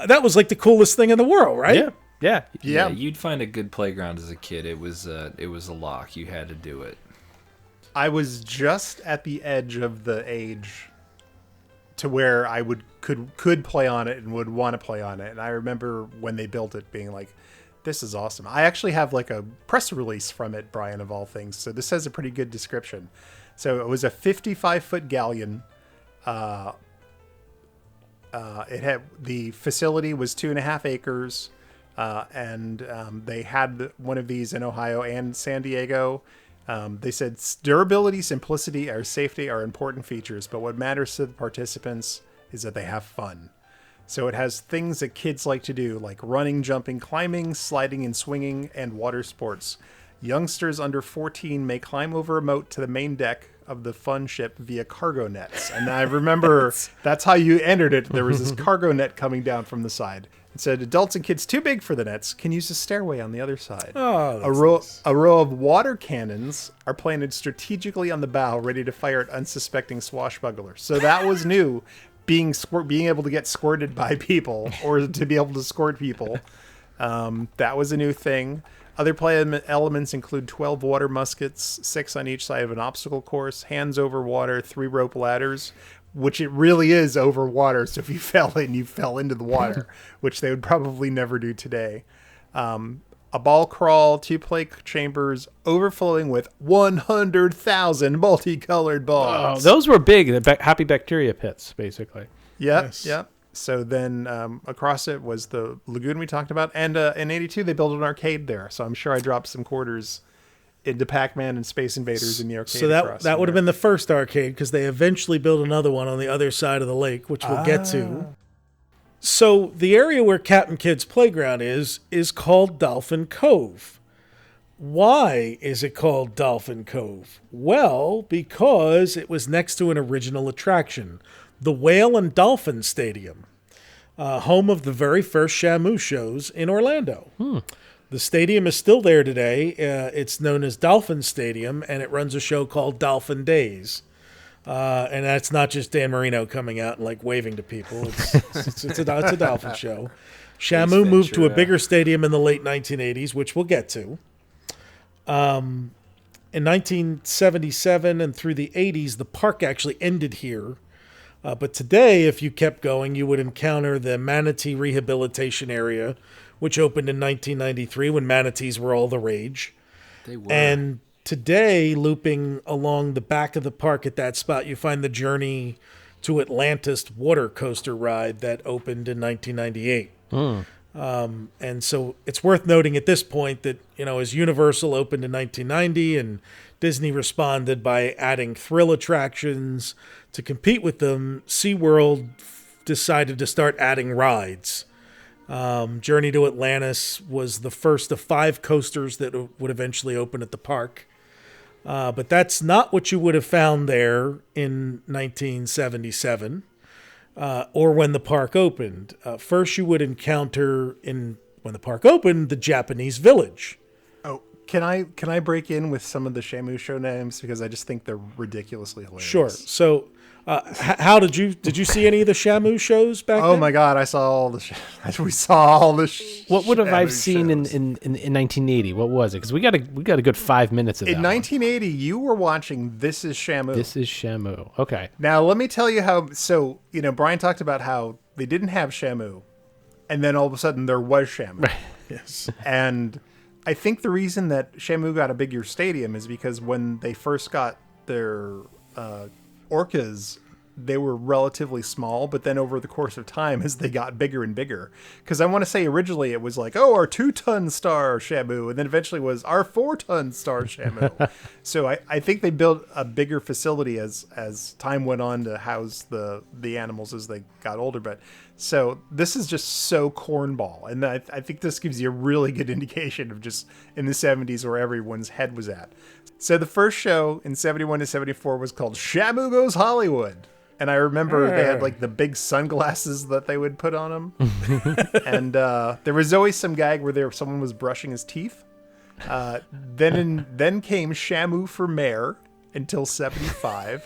[SPEAKER 7] that was the coolest thing in the world, right?
[SPEAKER 2] Yeah. You'd find a good playground as a kid. It was a lock. You had to do it.
[SPEAKER 6] I was just at the edge of the age to where I could play on it and would want to play on it. And I remember when they built it being this is awesome. I actually have a press release from it, Brian, of all things. So this has a pretty good description. So it was a 55-foot galleon. The facility was 2.5 acres. And they had one of these in Ohio and San Diego. They said durability, simplicity, or safety are important features, but what matters to the participants is that they have fun. So it has things that kids like to do, like running, jumping, climbing, sliding and swinging, and water sports. Youngsters under 14 may climb over a moat to the main deck of the fun ship via cargo nets. And I remember that's how you entered it. There was this cargo net coming down from the side. It said adults and kids too big for the nets can use a stairway on the other side.
[SPEAKER 7] Oh,
[SPEAKER 6] a row of water cannons are planted strategically on the bow, ready to fire at unsuspecting swashbucklers. So that was new, being able to get squirted by people or to be able to squirt people. That was a new thing. Other play elements include 12 water muskets, 6 on each side of an obstacle course, hands over water, 3 rope ladders, which it really is over water. So if you fell in, you fell into the water, which they would probably never do today. A ball crawl, 2 play chambers overflowing with 100,000 multicolored balls.
[SPEAKER 5] Oh, those were big. The happy bacteria pits, basically.
[SPEAKER 6] Yep. So then across it was the lagoon we talked about. And in 82, they built an arcade there. So I'm sure I dropped some quarters into Pac-Man and Space Invaders in the arcade.
[SPEAKER 7] So that would have been the first arcade, because they eventually built another one on the other side of the lake, which we'll get to. So the area where Captain Kidd's playground is called Dolphin Cove. Why is it called Dolphin Cove? Well, because it was next to an original attraction, the Whale and Dolphin Stadium, home of the very first Shamu shows in Orlando. The stadium is still there today. It's known as Dolphin Stadium, and it runs a show called Dolphin Days. And that's not just Dan Marino coming out and waving to people. It's a dolphin show. Shamu moved to a bigger stadium in the late 1980s, which we'll get to. In 1977 and through the 80s, the park actually ended here. But today, if you kept going, you would encounter the Manatee Rehabilitation Area, which opened in 1993 when manatees were all the rage.
[SPEAKER 2] They were.
[SPEAKER 7] And today, looping along the back of the park at that spot, you find the Journey to Atlantis water coaster ride that opened in 1998. And so it's worth noting at this point that, as Universal opened in 1990 and Disney responded by adding thrill attractions to compete with them, SeaWorld decided to start adding rides. Journey to Atlantis was the first of 5 coasters that would eventually open at the park. But that's not what you would have found there in 1977. or when the park opened. First, you would encounter when the park opened, the Japanese Village.
[SPEAKER 6] Oh, can I break in with some of the Shamu show names because I just think they're ridiculously hilarious.
[SPEAKER 7] Sure. So, how did you see any of the Shamu shows back then?
[SPEAKER 6] Oh my God, I saw all the we saw all the
[SPEAKER 5] What would have I
[SPEAKER 6] Shamu
[SPEAKER 5] seen
[SPEAKER 6] shows.
[SPEAKER 5] in 1980? What was it? Because we got a good 5 minutes of that.
[SPEAKER 6] In 1980, you were watching This Is Shamu.
[SPEAKER 5] This is Shamu. Okay.
[SPEAKER 6] Now, let me tell you how. So, Brian talked about how they didn't have Shamu, and then all of a sudden there was Shamu.
[SPEAKER 7] Yes.
[SPEAKER 6] And I think the reason that Shamu got a bigger stadium is because when they first got their orcas, they were relatively small, but then over the course of time, as they got bigger and bigger, because I want to say originally it was like, our 2-ton star Shamu, and then eventually was our 4-ton star Shamu. So I think they built a bigger facility as time went on to house the animals as they got older. But so this is just so cornball, and I think this gives you a really good indication of just in the 70s where everyone's head was at. So the first show in 71 to 74 was called Shamu Goes Hollywood. And I remember they had like the big sunglasses that they would put on them. And there was always some gag where someone was brushing his teeth. Then came Shamu for Mayor until 75.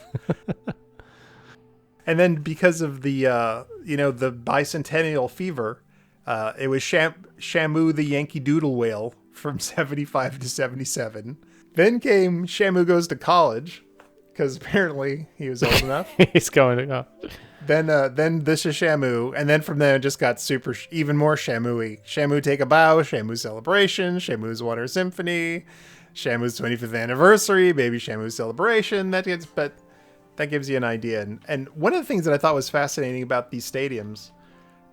[SPEAKER 6] And then because of the the bicentennial fever, it was Shamu the Yankee Doodle Whale from 75 to 77. Then came Shamu Goes to College, because apparently he was old enough.
[SPEAKER 5] He's going to go.
[SPEAKER 6] Then This Is Shamu, and then from there it just got even more Shamu-y. Shamu Take a Bow, Shamu Celebration, Shamu's Water Symphony, Shamu's 25th Anniversary, Baby Shamu Celebration. That gives you an idea. And one of the things that I thought was fascinating about these stadiums,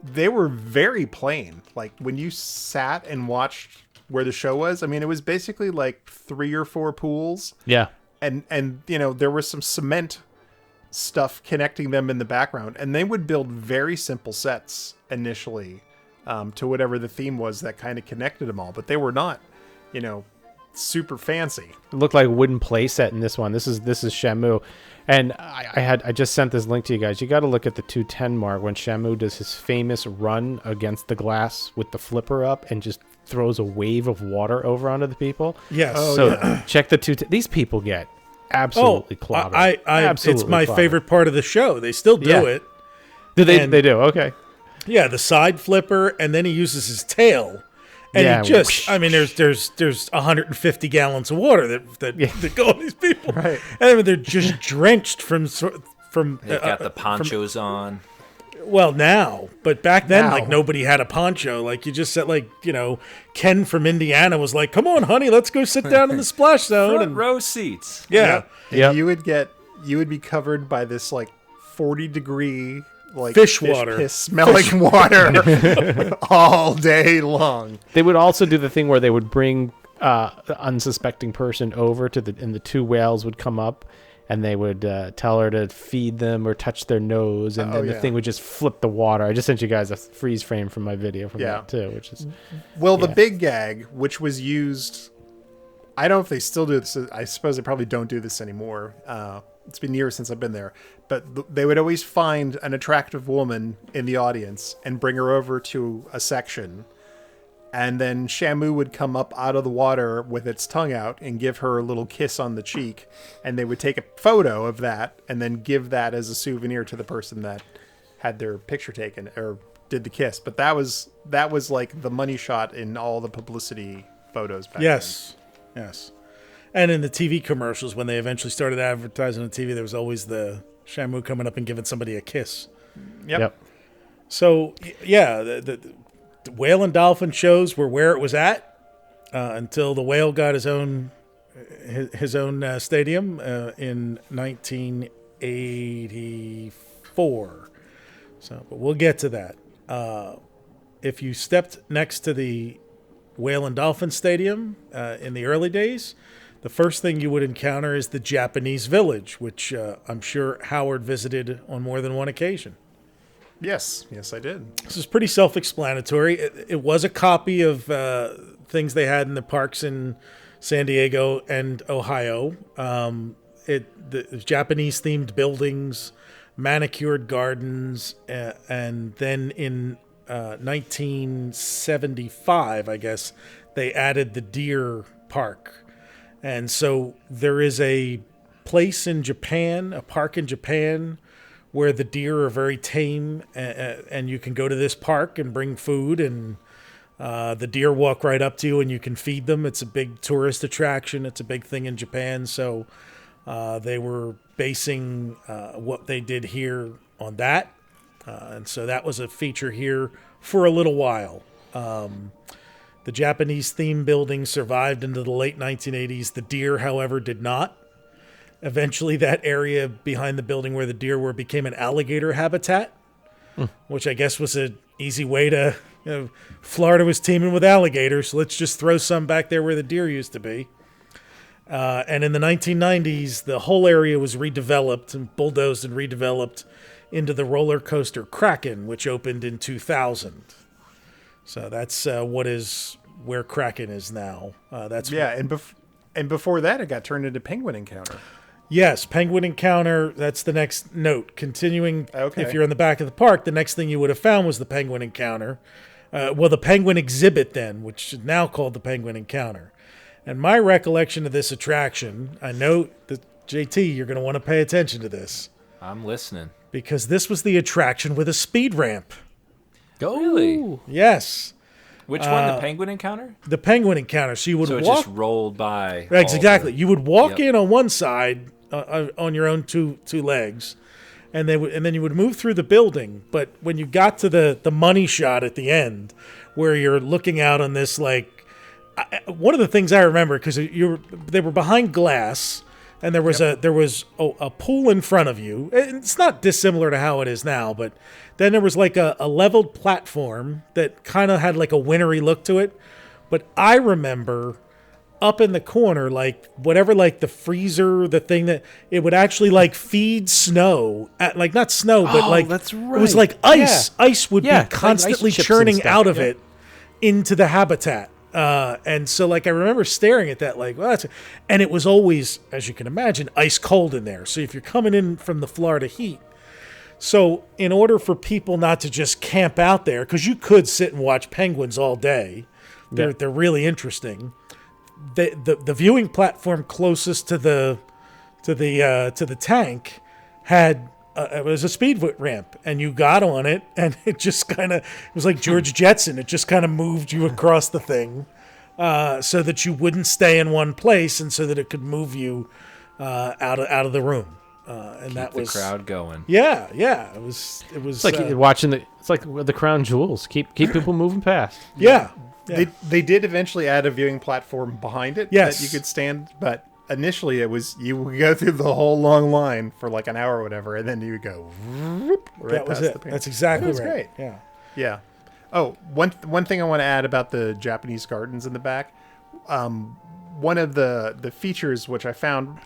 [SPEAKER 6] they were very plain. Like when you sat and watched where the show was, I mean, it was basically like 3 or 4 pools.
[SPEAKER 5] Yeah.
[SPEAKER 6] And there was some cement stuff connecting them in the background, and they would build very simple sets initially to whatever the theme was that kind of connected them all, but they were not super fancy.
[SPEAKER 5] It looked like a wooden play set in this one. This is Shamu, and I just sent this link to you guys. You got to look at the 2:10 mark when Shamu does his famous run against the glass with the flipper up and just throws a wave of water over onto the people.
[SPEAKER 7] Yes.
[SPEAKER 5] Check the 2:10. These people get absolutely clobbered.
[SPEAKER 7] It's my favorite part of the show. They still do it.
[SPEAKER 5] Do they? They do. Okay.
[SPEAKER 7] Yeah, the side flipper, and then he uses his tail. And there's 150 gallons of water that go on these people.
[SPEAKER 6] Right.
[SPEAKER 7] And they're just drenched from.
[SPEAKER 2] They've got the ponchos on.
[SPEAKER 7] Well, now, but back then, like nobody had a poncho. Like you just said, Ken from Indiana was like, "Come on, honey, let's go sit down in the splash zone."
[SPEAKER 2] Front row seats.
[SPEAKER 7] Yeah.
[SPEAKER 6] And you would be covered by this like 40-degree like
[SPEAKER 7] fish water,
[SPEAKER 6] piss smelling water all day long.
[SPEAKER 5] They would also do the thing where they would bring the unsuspecting person over and the 2 whales would come up. And they would tell her to feed them or touch their nose, and then the thing would just flip the water. I just sent you guys a freeze frame from my video from that too, which is
[SPEAKER 6] the big gag, which was used. I don't know if they still do this. I suppose they probably don't do this anymore. It's been years since I've been there, but they would always find an attractive woman in the audience and bring her over to a section. And then Shamu would come up out of the water with its tongue out and give her a little kiss on the cheek. And they would take a photo of that and then give that as a souvenir to the person that had their picture taken or did the kiss. But that was like the money shot in all the publicity photos back then.
[SPEAKER 7] Yes. And in the TV commercials, when they eventually started advertising on TV, there was always the Shamu coming up and giving somebody a kiss.
[SPEAKER 6] Yep.
[SPEAKER 7] So, yeah, the whale and dolphin shows were where it was at until the whale got his own stadium in 1984. But we'll get to that. If you stepped next to the whale and dolphin stadium in the early days, the first thing you would encounter is the Japanese Village, which I'm sure Howard visited on more than one occasion.
[SPEAKER 6] Yes, I did.
[SPEAKER 7] This is pretty self-explanatory. It was a copy of things they had in the parks in San Diego and Ohio. The Japanese-themed buildings, manicured gardens, and then in 1975, I guess, they added the deer park. And so there is a place in Japan, a park in Japan, where the deer are very tame, and you can go to this park and bring food, and the deer walk right up to you and you can feed them. It's a big tourist attraction. It's a big thing in Japan. So they were basing what they did here on that. And so that was a feature here for a little while. The Japanese theme building survived into the late 1980s. The deer, however, did not. Eventually, that area behind the building where the deer were became an alligator habitat, which I guess was an easy way to, Florida was teeming with alligators, so let's just throw some back there where the deer used to be. And in the 1990s, the whole area was redeveloped and bulldozed and redeveloped into the roller coaster Kraken, which opened in 2000. So that's where Kraken is now.
[SPEAKER 6] And before that, it got turned into Penguin Encounter.
[SPEAKER 7] Yes, Penguin Encounter, that's the next note. Continuing, If you're in the back of the park, the next thing you would have found was the Penguin Encounter. The Penguin Exhibit then, which is now called the Penguin Encounter. And my recollection of this attraction, I know that, JT, you're going to want to pay attention to this.
[SPEAKER 2] I'm listening.
[SPEAKER 7] Because this was the attraction with a speed ramp.
[SPEAKER 2] Oh, really?
[SPEAKER 7] Yes.
[SPEAKER 2] Which one? The Penguin Encounter?
[SPEAKER 7] The Penguin Encounter. So you would walk.
[SPEAKER 2] So it just rolled by.
[SPEAKER 7] Right, exactly. You would walk in on one side on your own two legs, and then you would move through the building. But when you got to the money shot at the end, where you're looking out on this, one of the things I remember, because they were behind glass, and there was a pool in front of you. It's not dissimilar to how it is now, but then there was a leveled platform that kind of had a wintry look to it. But I remember up in the corner, the freezer, the thing that it would actually feed snow, not snow, but
[SPEAKER 5] that's right.
[SPEAKER 7] It was like ice.
[SPEAKER 5] Yeah.
[SPEAKER 7] Ice would be constantly churning out of it into the habitat. And so I remember staring at that and it was always, as you can imagine, ice cold in there. So if you're coming in from the Florida heat, so in order for people not to just camp out there, because you could sit and watch penguins all day, they're really interesting. The viewing platform closest to the tank had it was a speed ramp, and you got on it, and it just it was like George Jetson. It just kind of moved you across the thing, so that you wouldn't stay in one place, and so that it could move you out of the room. And
[SPEAKER 2] keep
[SPEAKER 7] that was
[SPEAKER 2] the crowd going.
[SPEAKER 7] Yeah. It was. It's
[SPEAKER 5] like watching It's like the crown jewels. Keep people moving past.
[SPEAKER 7] Yeah.
[SPEAKER 6] They did eventually add a viewing platform behind it that you could stand, but initially it was you would go through the whole long line for an hour or whatever, and then you would go right
[SPEAKER 7] that was
[SPEAKER 6] past
[SPEAKER 7] it.
[SPEAKER 6] the
[SPEAKER 7] That's exactly
[SPEAKER 6] right.
[SPEAKER 7] Great.
[SPEAKER 6] Yeah. Oh, one thing I want to add about the Japanese gardens in the back. One of the features which I found,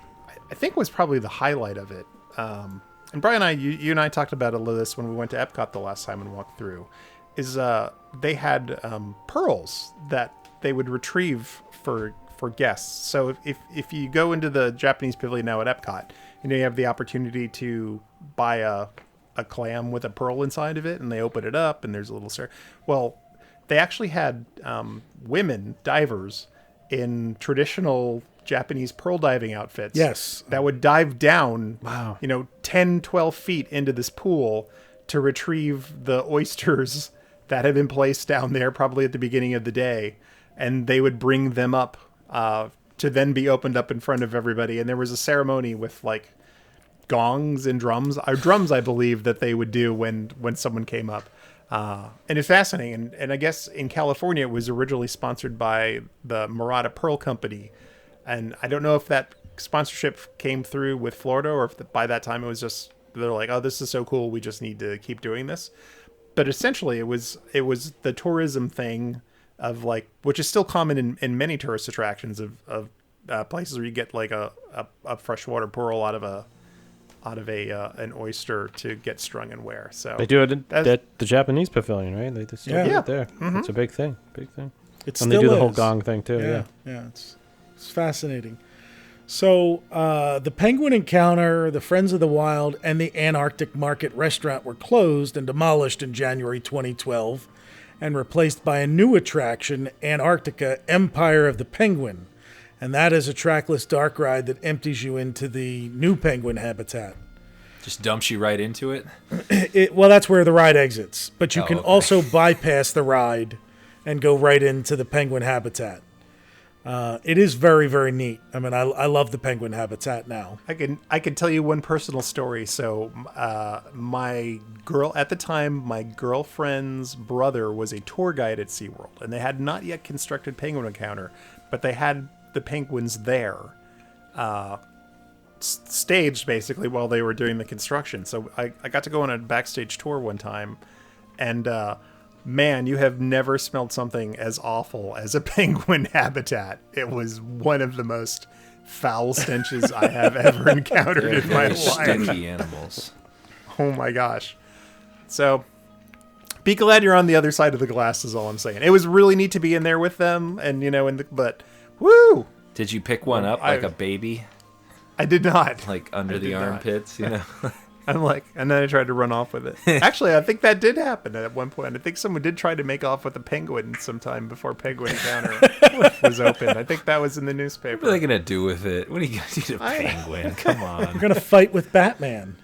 [SPEAKER 6] I think, was probably the highlight of it. And Brian, you and I talked about a little of this when we went to Epcot the last time and walked through. Is they had pearls that they would retrieve for guests. So if you go into the Japanese pavilion now at Epcot, you have the opportunity to buy a clam with a pearl inside of it, and they open it up, and there's a little well, they actually had women divers in traditional Japanese pearl diving outfits.
[SPEAKER 7] Yes.
[SPEAKER 6] That would dive down,
[SPEAKER 5] wow,
[SPEAKER 6] 10, 12 feet into this pool to retrieve the oysters that had been placed down there probably at the beginning of the day. And they would bring them up to then be opened up in front of everybody. And there was a ceremony with gongs and drums, I believe, that they would do when someone came up. And it's fascinating. And I guess in California, it was originally sponsored by the Murata Pearl Company. And I don't know if that sponsorship came through with Florida, or if by that time it was just, they're like, oh, this is so cool, we just need to keep doing this. But essentially it was the tourism thing of which is still common in many tourist attractions of places where you get a freshwater pearl out of an oyster to get strung and wear. So
[SPEAKER 5] they do it at the Japanese pavilion, right? They still do it there.
[SPEAKER 6] Mm-hmm.
[SPEAKER 5] It's a big thing.
[SPEAKER 7] And
[SPEAKER 5] they do the whole gong thing too.
[SPEAKER 7] Yeah, it's fascinating. So the Penguin Encounter, the Friends of the Wild, and the Antarctic Market restaurant were closed and demolished in January 2012 and replaced by a new attraction, Antarctica Empire of the Penguin. And that is a trackless dark ride that empties you into the new penguin habitat.
[SPEAKER 2] Just dumps you right into it?
[SPEAKER 7] Well, that's where the ride exits. But you can
[SPEAKER 2] okay.
[SPEAKER 7] also bypass the ride and go right into the penguin habitat. It is very, very neat. I mean, I love the penguin habitat now.
[SPEAKER 6] I can tell you one personal story. So my girlfriend's brother was a tour guide at SeaWorld, and they had not yet constructed Penguin Encounter, but they had the penguins there staged basically while they were doing the construction. So I got to go on a backstage tour one time, and man, you have never smelled something as awful as a penguin habitat. It was one of the most foul stenches I have ever encountered in my life.
[SPEAKER 2] Stinky animals.
[SPEAKER 6] Oh my gosh. So be glad you're on the other side of the glass is all I'm saying. It was really neat to be in there with them, and but woo!
[SPEAKER 2] Did you pick one up like a baby?
[SPEAKER 6] I did not.
[SPEAKER 2] Like under the armpits, you know?
[SPEAKER 6] I'm like, and then I tried to run off with it. Actually, I think that did happen at one point. I think someone did try to make off with a penguin sometime before Penguin Encounter was open. I think that was in the newspaper.
[SPEAKER 2] What are they going to do with it? What are you going to do to a penguin? Come on.
[SPEAKER 7] We're going to fight with Batman.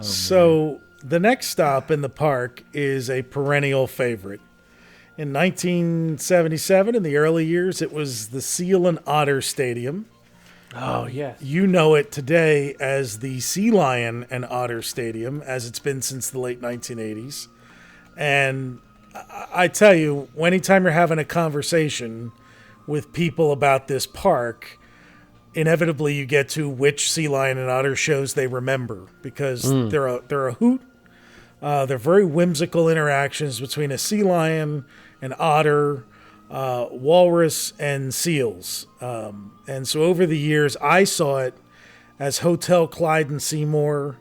[SPEAKER 7] So the next stop in the park is a perennial favorite. In 1977, in the early years, it was the Seal and Otter Stadium.
[SPEAKER 5] Oh, yes.
[SPEAKER 7] You know it today as the Sea Lion and Otter Stadium, as it's been since the late 1980s. And I tell you, anytime you're having a conversation with people about this park, inevitably you get to which Sea Lion and Otter shows they remember, because they're a hoot. They're very whimsical interactions between a sea lion, an otter, walrus, and seals. And so over the years, I saw it as Hotel Clyde and Seymour.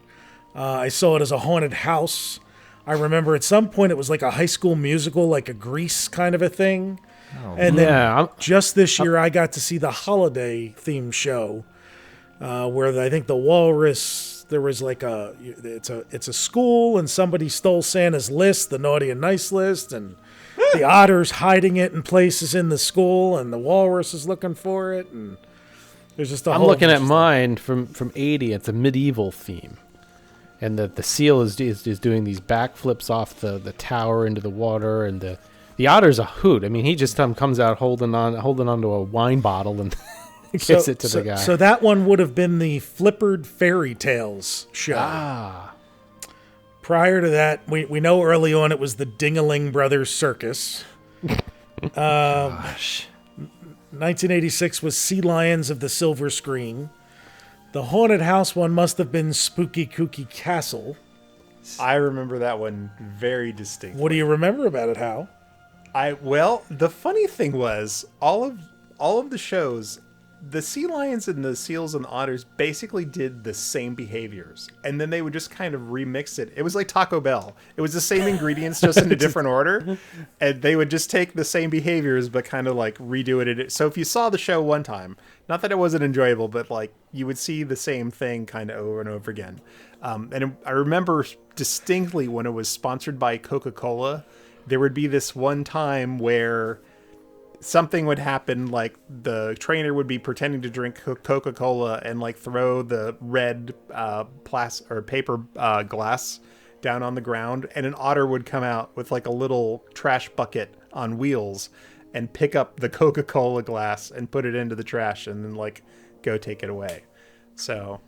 [SPEAKER 7] I saw it as a haunted house. I remember at some point it was like a High School Musical, like a Grease kind of a thing. And then just this year, I got to see the holiday theme show, where I think the walrus, there was like it's a school, and somebody stole Santa's list, the naughty and nice list, and the otter's hiding it in places in the school, and the walrus is looking for it, and there's just
[SPEAKER 5] I'm looking at mine from 80. It's a medieval theme, and the seal is doing these backflips off the tower into the water, and the otter's a hoot. I mean, he just comes out holding onto a wine bottle and gives it to the guy.
[SPEAKER 7] So that one would have been the Flippered Fairy Tales show.
[SPEAKER 5] Ah.
[SPEAKER 7] Prior to that, we know early on it was the Dingaling Brothers Circus.
[SPEAKER 2] Gosh.
[SPEAKER 7] 1986 was Sea Lions of the Silver Screen. The haunted house one must have been Spooky Kooky Castle.
[SPEAKER 6] I remember that one very distinctly.
[SPEAKER 7] What do you remember about it, Hal?
[SPEAKER 6] Well, the funny thing was all of the shows, the sea lions and the seals and the otters basically did the same behaviors, and then they would just kind of remix it. It was like Taco Bell. It was the same ingredients, just in a different order, and they would just take the same behaviors but kind of like redo it. So if you saw the show one time, not that it wasn't enjoyable, but like you would see the same thing kind of over and over again. I remember distinctly when it was sponsored by Coca-Cola, there would be this one time where something would happen, like the trainer would be pretending to drink Coca-Cola and like throw the red paper glass down on the ground, and an otter would come out with like a little trash bucket on wheels and pick up the Coca-Cola glass and put it into the trash and then like go take it away. So,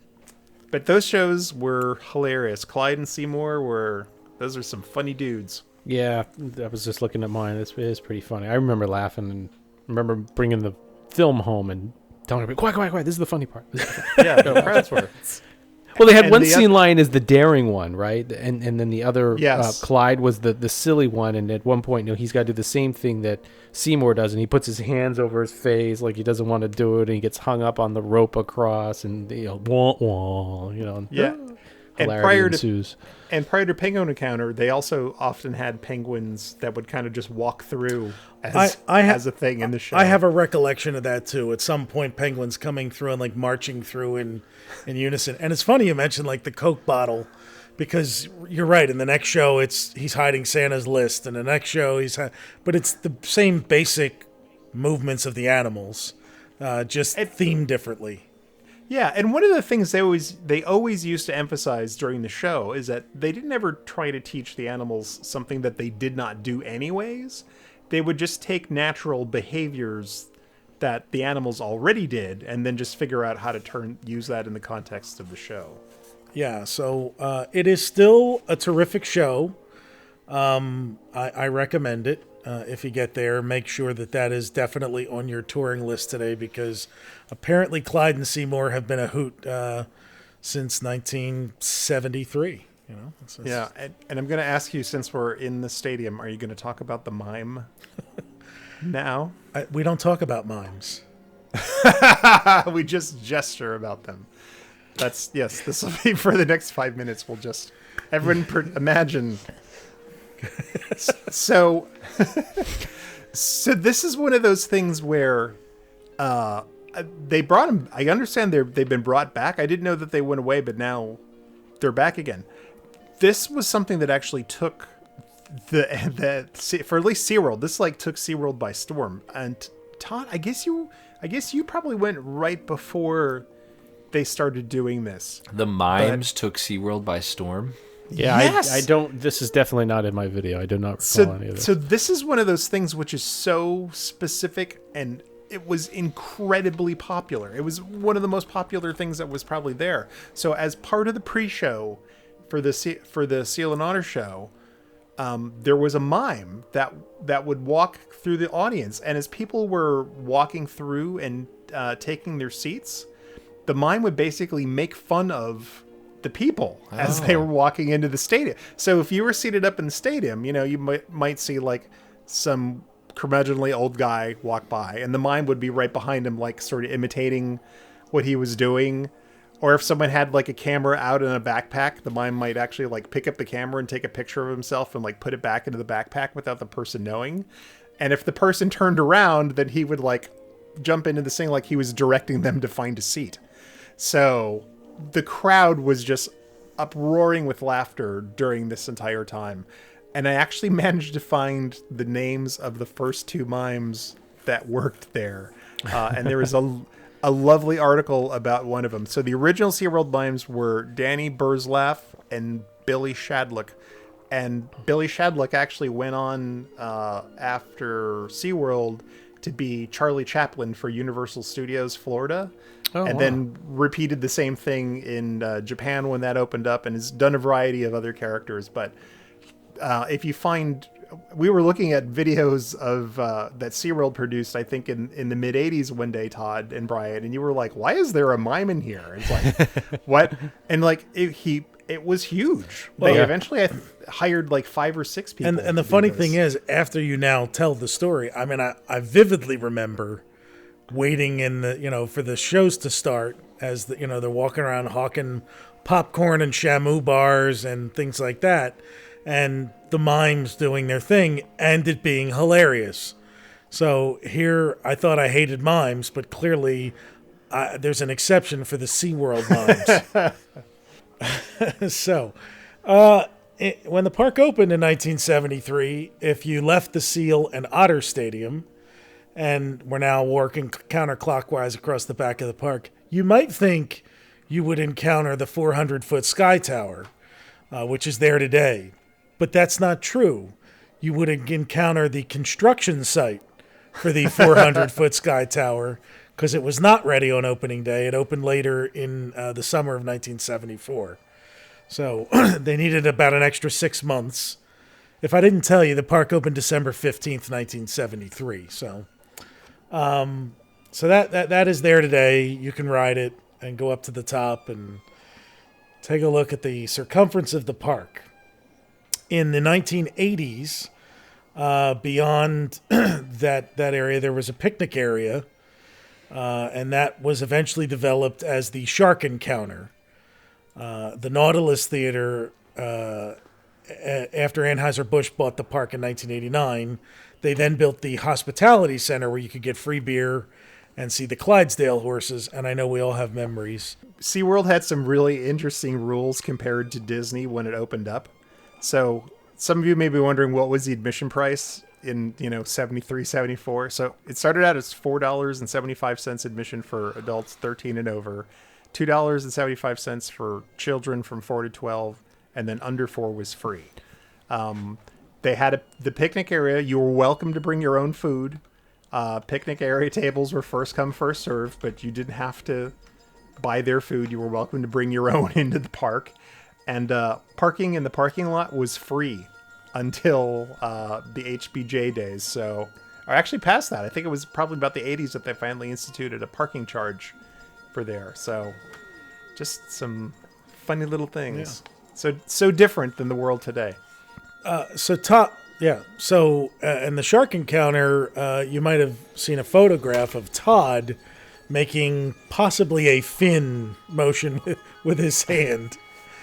[SPEAKER 6] but those shows were hilarious. Clyde and Seymour those are some funny dudes.
[SPEAKER 5] Yeah, I was just looking at mine. It is pretty funny. I remember laughing and remember bringing the film home and telling everybody, quiet, this is the funny part.
[SPEAKER 6] Yeah, the crowds were.
[SPEAKER 5] Well, they had one sea lion is the daring one, right? And then the other, Clyde, was the silly one. And at one point, he's got to do the same thing that Seymour does. And he puts his hands over his face like he doesn't want to do it. And he gets hung up on the rope across and, wah, wah,
[SPEAKER 6] Yeah.
[SPEAKER 5] hilarity ensues.
[SPEAKER 6] And prior to Penguin Encounter, they also often had penguins that would kind of just walk through as a thing in the show.
[SPEAKER 7] I have a recollection of that too. At some point, penguins coming through and like marching through in unison. And it's funny you mentioned like the Coke bottle, because you're right. In the next show, he's hiding Santa's list, and the next show but it's the same basic movements of the animals, just themed differently.
[SPEAKER 6] Yeah, and one of the things they always used to emphasize during the show is that they didn't ever try to teach the animals something that they did not do anyways. They would just take natural behaviors that the animals already did and then just figure out how to use that in the context of the show.
[SPEAKER 7] Yeah, so it is still a terrific show. I recommend it. If you get there, make sure that is definitely on your touring list today, because apparently Clyde and Seymour have been a hoot since 1973. You know,
[SPEAKER 6] yeah, and I'm going to ask you, since we're in the stadium, are you going to talk about the mime now?
[SPEAKER 7] We don't talk about mimes.
[SPEAKER 6] We just gesture about them. Yes. This will be for the next 5 minutes. We'll just imagine. So this is one of those things where they brought them. I understand they've been brought back. I didn't know that they went away, but now they're back again. This was something that actually took for at least SeaWorld. This took SeaWorld by storm. And Todd, I guess you probably went right before they started doing this.
[SPEAKER 2] The mimes took SeaWorld by storm.
[SPEAKER 5] Yeah, yes. I don't. This is definitely not in my video. I do not recall any of this.
[SPEAKER 6] So this is one of those things which is so specific, and it was incredibly popular. It was one of the most popular things that was probably there. So as part of the pre-show for the Seal and Honor show, there was a mime that would walk through the audience, and as people were walking through and taking their seats, the mime would basically make fun of the people as they were walking into the stadium. So if you were seated up in the stadium, you might see some curmudgeonly old guy walk by, and the mime would be right behind him, sort of imitating what he was doing. Or if someone had a camera out in a backpack, the mime might actually pick up the camera and take a picture of himself and put it back into the backpack without the person knowing. And if the person turned around, then he would jump into this thing like he was directing them to find a seat. So the crowd was just uproaring with laughter during this entire time. And I actually managed to find the names of the first two mimes that worked there. And there was a lovely article about one of them. So the original SeaWorld mimes were Danny Burzlaff and Billy Shadlock. And Billy Shadlock actually went on after SeaWorld to be Charlie Chaplin for Universal Studios Florida. Then repeated the same thing in Japan when that opened up, and has done a variety of other characters. But if you find, we were looking at videos of that SeaWorld produced, I think in the mid 80s one day, Todd and Brian, and you were like, why is there a mime in here? It's what? And it was huge. They eventually hired 5 or 6 people.
[SPEAKER 7] And the funny thing is, after you now tell the story, I mean, I vividly remember waiting in the, for the shows to start as they're walking around hawking popcorn and Shamu bars and things like that, and the mimes doing their thing, and it being hilarious. So here, I thought I hated mimes, but clearly there's an exception for the SeaWorld mimes. So when the park opened in 1973, if you left the Seal and Otter Stadium, and we're now working counterclockwise across the back of the park, you might think you would encounter the 400-foot Sky Tower, which is there today. But that's not true. You would encounter the construction site for the 400-foot Sky Tower, because it was not ready on opening day. It opened later in the summer of 1974. So they needed about an extra 6 months. If I didn't tell you, the park opened December 15th, 1973. So that is there today. You can ride it and go up to the top and take a look at the circumference of the park. In the 1980s, beyond that area, there was a picnic area, and that was eventually developed as the Shark Encounter. The Nautilus Theater, after Anheuser-Busch bought the park in 1989, they then built the Hospitality Center where you could get free beer and see the Clydesdale horses, and I know we all have memories.
[SPEAKER 6] SeaWorld had some really interesting rules compared to Disney when it opened up. So some of you may be wondering, what was the admission price in 73, 74? So it started out as $4.75 admission for adults 13 and over, $2.75 for children from 4 to 12, and then under 4 was free. They had the picnic area. You were welcome to bring your own food. Picnic area tables were first come, first served, but you didn't have to buy their food. You were welcome to bring your own into the park. And parking in the parking lot was free until the HBJ days. So, or actually past that. I think it was probably about the 80s that they finally instituted a parking charge for there. So, just some funny little things. Yeah. So different than the world today.
[SPEAKER 7] So in the shark encounter, you might have seen a photograph of Todd making possibly a fin motion with his hand.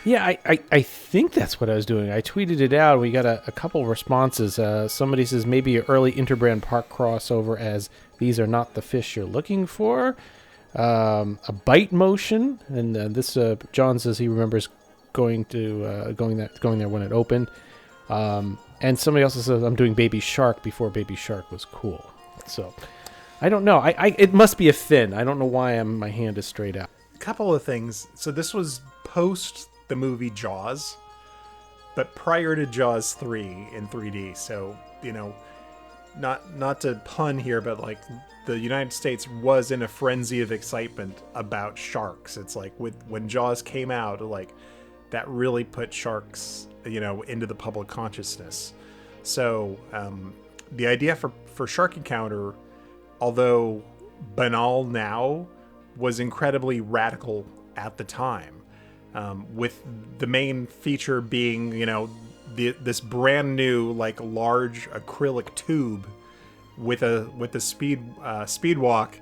[SPEAKER 5] Yeah, I think that's what I was doing. I tweeted it out. We got a couple responses. Somebody says maybe an early Interbrand Park crossover as these are not the fish you're looking for. A bite motion, and this John says he remembers going there when it opened. And somebody else says I'm doing Baby Shark before Baby Shark was cool. So I don't know. It must be a fin. I don't know why my hand is straight out.
[SPEAKER 6] A couple of things. So this was post the movie Jaws, but prior to Jaws 3 in 3D. So, not to pun here, but like the United States was in a frenzy of excitement about sharks. It's like when Jaws came out, like that really put sharks, into the public consciousness. So the idea for Shark Encounter, although banal now, was incredibly radical at the time. With the main feature being, this brand new, like large acrylic tube with a speed walk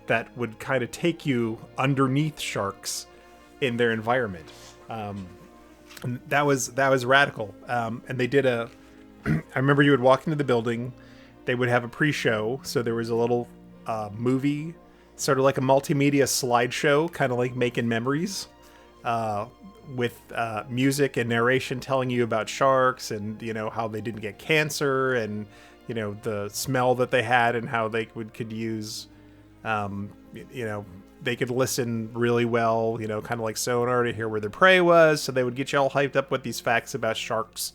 [SPEAKER 6] that would kind of take you underneath sharks in their environment. And that was radical. And they did I remember you would walk into the building, they would have a pre-show. So there was a little movie, sort of like a multimedia slideshow, kind of like Making Memories, with music and narration telling you about sharks and, how they didn't get cancer and, the smell that they had and how they could use, they could listen really well, kind of like sonar to hear where their prey was. So they would get you all hyped up with these facts about sharks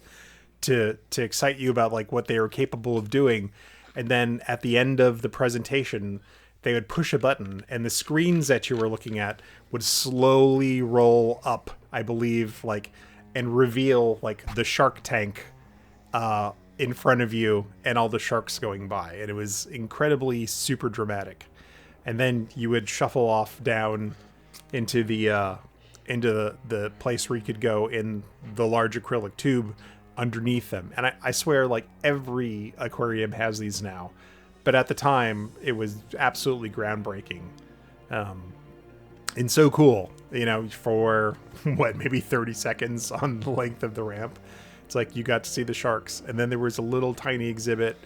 [SPEAKER 6] to excite you about like what they were capable of doing. And then at the end of the presentation, they would push a button and the screens that you were looking at would slowly roll up, I believe, and reveal like the shark tank in front of you and all the sharks going by. And it was incredibly super dramatic. And then you would shuffle off down into the place where you could go in the large acrylic tube underneath them. And I swear, like every aquarium has these now, but at the time it was absolutely groundbreaking, and so cool. For maybe 30 seconds on the length of the ramp, it's like you got to see the sharks, and then there was a little tiny exhibit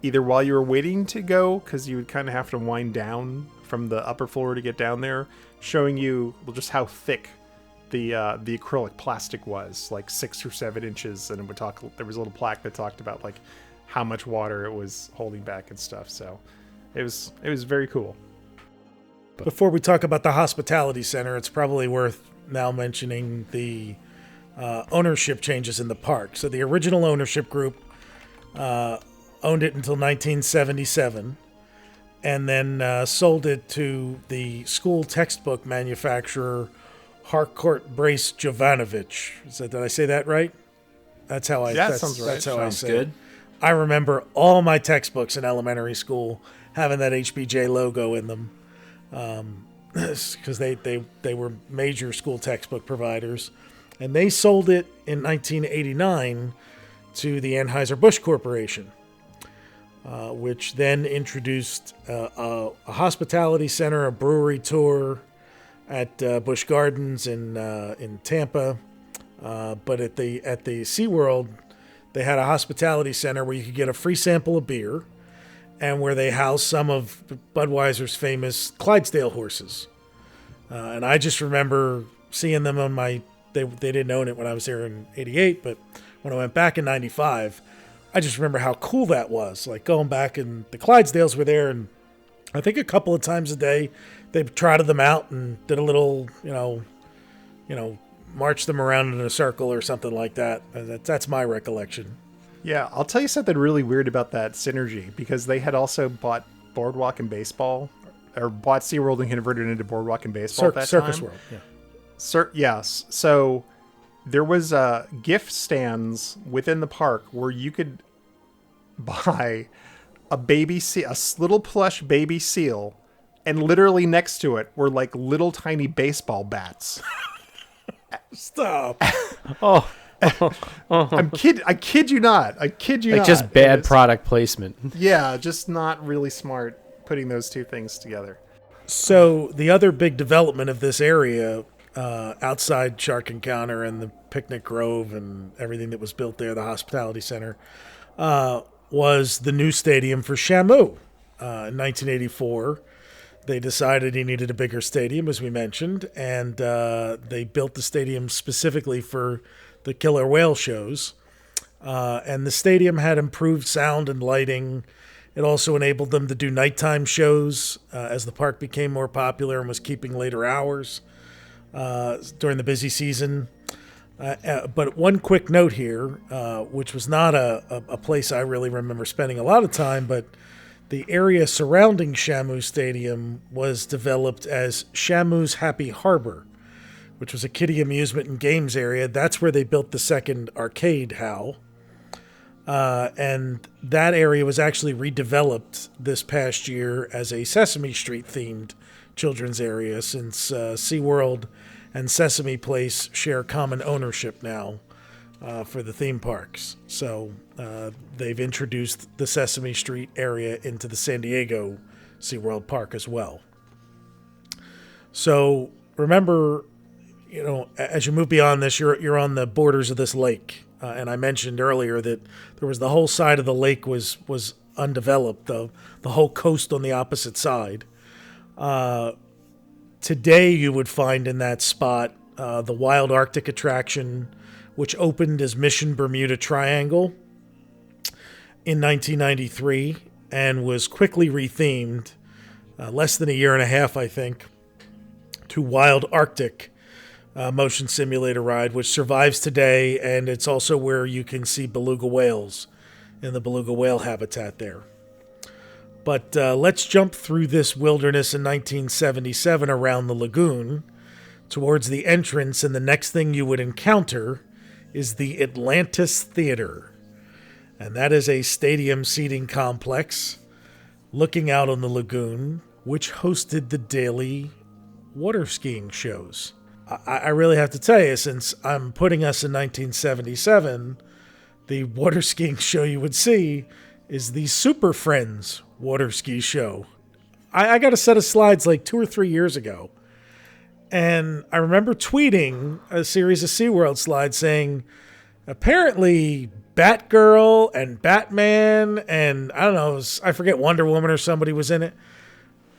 [SPEAKER 6] either while you were waiting to go, because you would kind of have to wind down from the upper floor to get down there, showing you just how thick the acrylic plastic was, like 6 or 7 inches, and there was a little plaque that talked about like how much water it was holding back and stuff. So it was very cool.
[SPEAKER 7] Before we talk about the Hospitality Center, it's probably worth now mentioning the ownership changes in the park. So the original ownership group owned it until 1977, and then sold it to the school textbook manufacturer Harcourt Brace Jovanovich. Did I say that right? That's how I.
[SPEAKER 6] Yeah, that sounds right.
[SPEAKER 7] That's how
[SPEAKER 2] sounds
[SPEAKER 7] I say
[SPEAKER 2] good.
[SPEAKER 7] It. I remember all my textbooks in elementary school having that HBJ logo in them, because they were major school textbook providers, and they sold it in 1989 to the Anheuser-Busch Corporation, which then introduced a hospitality center, a brewery tour, at Busch Gardens in Tampa. But at the SeaWorld, they had a hospitality center where you could get a free sample of beer, and where they housed some of Budweiser's famous Clydesdale horses. And I just remember seeing them on they didn't own it when I was there in 88, but when I went back in 95, I just remember how cool that was. Like going back, and the Clydesdales were there, and I think a couple of times a day they trotted them out and did a little, march them around in a circle or something like that. That's my recollection.
[SPEAKER 6] Yeah, I'll tell you something really weird about that synergy, because they had also bought Boardwalk and Baseball, or bought SeaWorld and converted it into Boardwalk and Baseball at that
[SPEAKER 7] Circus
[SPEAKER 6] time.
[SPEAKER 7] World, yeah.
[SPEAKER 6] Yes. So there was gift stands within the park where you could buy a baby seal, a little plush baby seal, and literally next to it were like little tiny baseball bats.
[SPEAKER 7] Stop.
[SPEAKER 6] I kid you not.
[SPEAKER 5] Like just bad product placement.
[SPEAKER 6] Yeah, just not really smart putting those two things together.
[SPEAKER 7] So the other big development of this area, outside Shark Encounter and the Picnic Grove and everything that was built there, the hospitality center, was the new stadium for Shamu. In 1984, they decided he needed a bigger stadium, as we mentioned, and they built the stadium specifically for the killer whale shows. And the stadium had improved sound and lighting. It also enabled them to do nighttime shows as the park became more popular and was keeping later hours during the busy season. But one quick note here, which was not a place I really remember spending a lot of time, but the area surrounding Shamu Stadium was developed as Shamu's Happy Harbor, which was a kiddie amusement and games area. That's where they built the second arcade, Hal. And that area was actually redeveloped this past year as a Sesame Street themed children's area, since SeaWorld and Sesame Place share common ownership now for the theme parks. So they've introduced the Sesame Street area into the San Diego SeaWorld Park as well. So remember, as you move beyond this, you're on the borders of this lake. And I mentioned earlier that there was the whole side of the lake was undeveloped, the whole coast on the opposite side. Today you would find in that spot the Wild Arctic attraction, which opened as Mission Bermuda Triangle in 1993 and was quickly rethemed, less than a year and a half, I think, to Wild Arctic motion simulator ride, which survives today, and it's also where you can see beluga whales in the beluga whale habitat there. But let's jump through this wilderness in 1977 around the lagoon towards the entrance, and the next thing you would encounter is the Atlantis Theater. And that is a stadium seating complex looking out on the lagoon, which hosted the daily water skiing shows. I really have to tell you, since I'm putting us in 1977, the water skiing show you would see is the Super Friends water ski show. I got a set of slides like 2 or 3 years ago, and I remember tweeting a series of SeaWorld slides saying, apparently Batgirl and Batman and, I don't know, I forget, Wonder Woman or somebody was in it,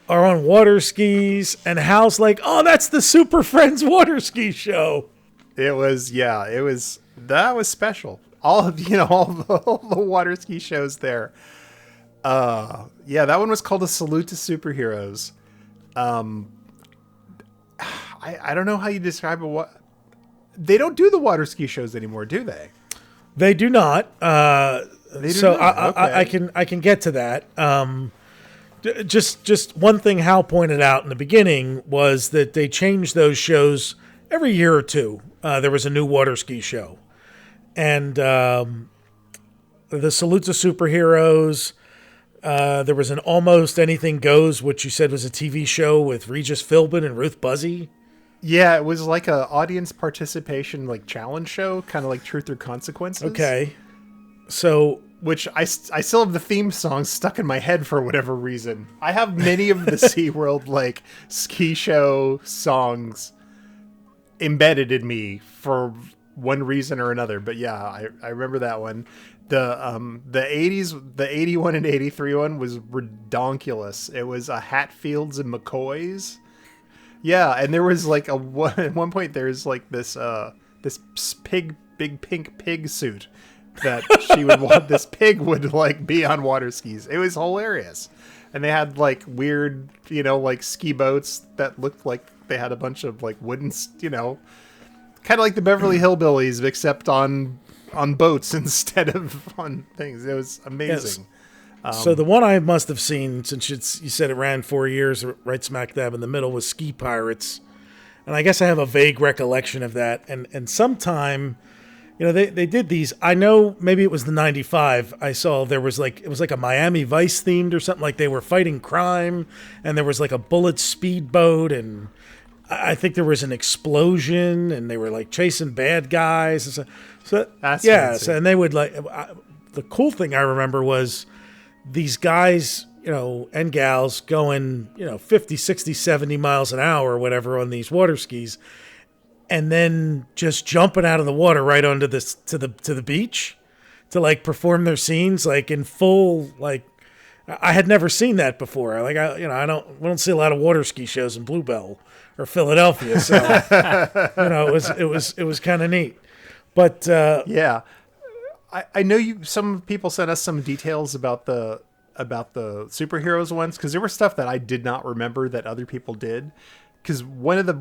[SPEAKER 7] are on water skis, and Hal's like, oh, that's the Super Friends water ski show.
[SPEAKER 6] That was special. All the water ski shows there. That one was called A Salute to Superheroes. I don't know how you describe it. They don't do the water ski shows anymore, do they?
[SPEAKER 7] They do not.
[SPEAKER 6] Okay.
[SPEAKER 7] I can get to that. Just one thing Hal pointed out in the beginning was that they changed those shows every year or two. There was a new water ski show. And the Salute to Superheroes, there was an Almost Anything Goes, which you said was a TV show with Regis Philbin and Ruth Buzzy.
[SPEAKER 6] Yeah, it was like a audience participation, like challenge show, kind of like Truth or Consequences.
[SPEAKER 7] Okay. So
[SPEAKER 6] which I still have the theme song stuck in my head for whatever reason. I have many of the SeaWorld like ski show songs embedded in me for one reason or another. But yeah, I remember that one. The 80s, the 81 and 83 one was redonkulous. It was a Hatfields and McCoys. Yeah, and there was like at one point there's like this big pink pig suit that she would want. This pig would like be on water skis. It was hilarious. And they had like weird, like ski boats that looked like they had a bunch of like wooden, kind of like the Beverly Hillbillies, except on boats instead of on things. It was amazing.
[SPEAKER 7] Yes. So the one I must have seen, since you said it ran 4 years, right smack dab in the middle, was Ski Pirates. And I guess I have a vague recollection of that. And sometime, they did these. I know maybe it was the 95. I saw it was like a Miami Vice themed or something, like they were fighting crime and there was like a bullet speedboat and I think there was an explosion and they were like chasing bad guys. And so
[SPEAKER 6] that's
[SPEAKER 7] yeah.
[SPEAKER 6] fancy.
[SPEAKER 7] So, and they would the cool thing I remember was these guys, and gals going, 50, 60, 70 miles an hour or whatever on these water skis. And then just jumping out of the water right onto this to the beach to like perform their scenes like in full like I had never seen that before. Like we don't see a lot of water ski shows in Bluebell or Philadelphia, so it was kind of neat. But
[SPEAKER 6] yeah, I know some people sent us some details about the superheroes ones because there were stuff that I did not remember that other people did. Because one of the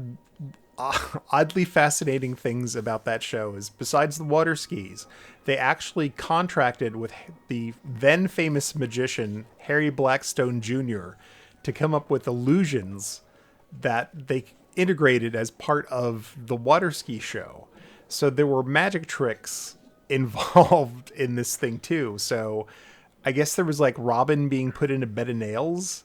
[SPEAKER 6] oddly fascinating things about that show is, besides the water skis, they actually contracted with the then famous magician Harry Blackstone Jr. to come up with illusions that they integrated as part of the water ski show. So there were magic tricks involved in this thing too. So I guess there was like Reuben being put in a bed of nails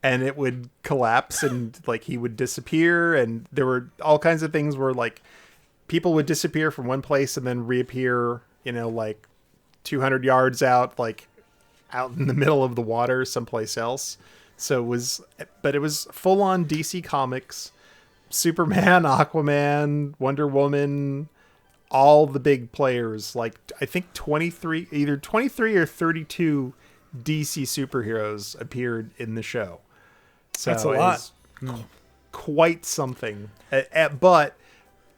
[SPEAKER 6] and it would collapse and like he would disappear, and there were all kinds of things where like people would disappear from one place and then reappear, like 200 yards out, like out in the middle of the water someplace else. So it was full on DC Comics, Superman, Aquaman, Wonder Woman, all the big players. Like I think either 23 or 32 DC superheroes appeared in the show. So
[SPEAKER 7] that's a lot.
[SPEAKER 6] Quite something. But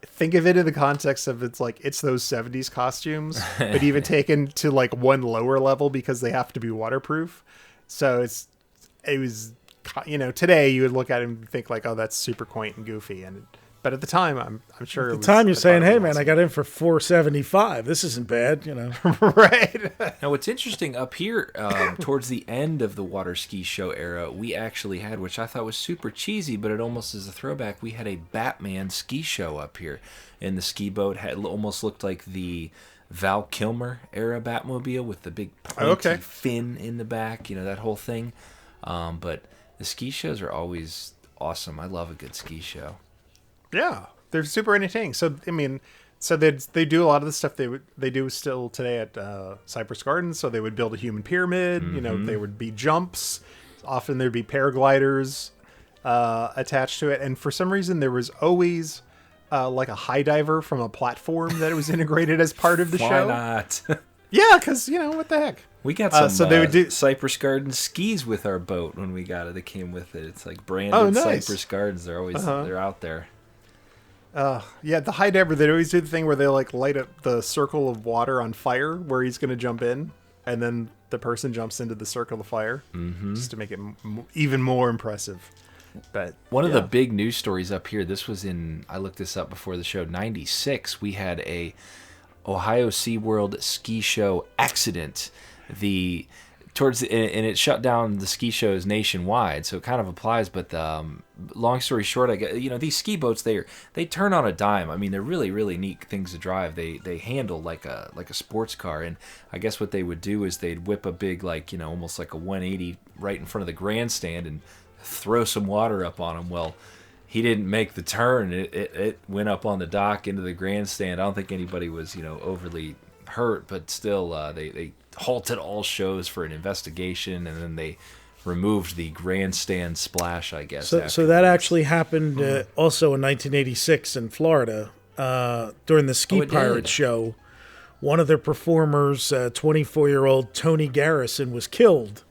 [SPEAKER 6] think of it in the context of it's those 70s costumes, but even taken to like one lower level because they have to be waterproof. So it was, today you would look at it and think like, oh, that's super quaint and goofy. But at the time, I'm sure
[SPEAKER 7] at the time you're saying, hey man, I got in for $475. This isn't bad,
[SPEAKER 6] Right.
[SPEAKER 2] Now, what's interesting up here, towards the end of the water ski show era, we actually had, which I thought was super cheesy, but it almost is a throwback. We had a Batman ski show up here, and the ski boat almost looked like the Val Kilmer era Batmobile with the big pointy fin in the back, that whole thing. But the ski shows are always awesome. I love a good ski show.
[SPEAKER 6] Yeah, they're super entertaining. So they do a lot of the stuff they do still today at Cypress Gardens. So they would build a human pyramid.
[SPEAKER 2] Mm-hmm.
[SPEAKER 6] There would be jumps. Often there'd be paragliders attached to it. And for some reason, there was always like a high diver from a platform that was integrated as part of the show.
[SPEAKER 2] Why not?
[SPEAKER 6] Yeah, because what the heck.
[SPEAKER 2] We got some
[SPEAKER 6] so they would do
[SPEAKER 2] Cypress Gardens skis with our boat when we got it. They came with it. It's like branded
[SPEAKER 6] nice.
[SPEAKER 2] Cypress Gardens. They're always they're out there.
[SPEAKER 6] Yeah, the high diver, they always do the thing where they like light up the circle of water on fire where he's going to jump in, and then the person jumps into the circle of fire just to make it even more impressive. But
[SPEAKER 2] one of the big news stories up here, I looked this up before the show, 96, we had a Ohio SeaWorld ski show accident. And it shut down the ski shows nationwide, so it kind of applies. But long story short, I guess these ski boats they turn on a dime. I mean, they're really really neat things to drive. They handle like a sports car, and I guess what they would do is they'd whip a big almost like a 180 right in front of the grandstand and throw some water up on him. Well, he didn't make the turn. It went up on the dock into the grandstand. I don't think anybody was overly hurt, but still, they halted all shows for an investigation, and then they removed the grandstand splash, I guess.
[SPEAKER 7] So that actually happened also in 1986 in Florida during the Ski Pirates show. One of their performers, 24-year-old Tony Garrison, was killed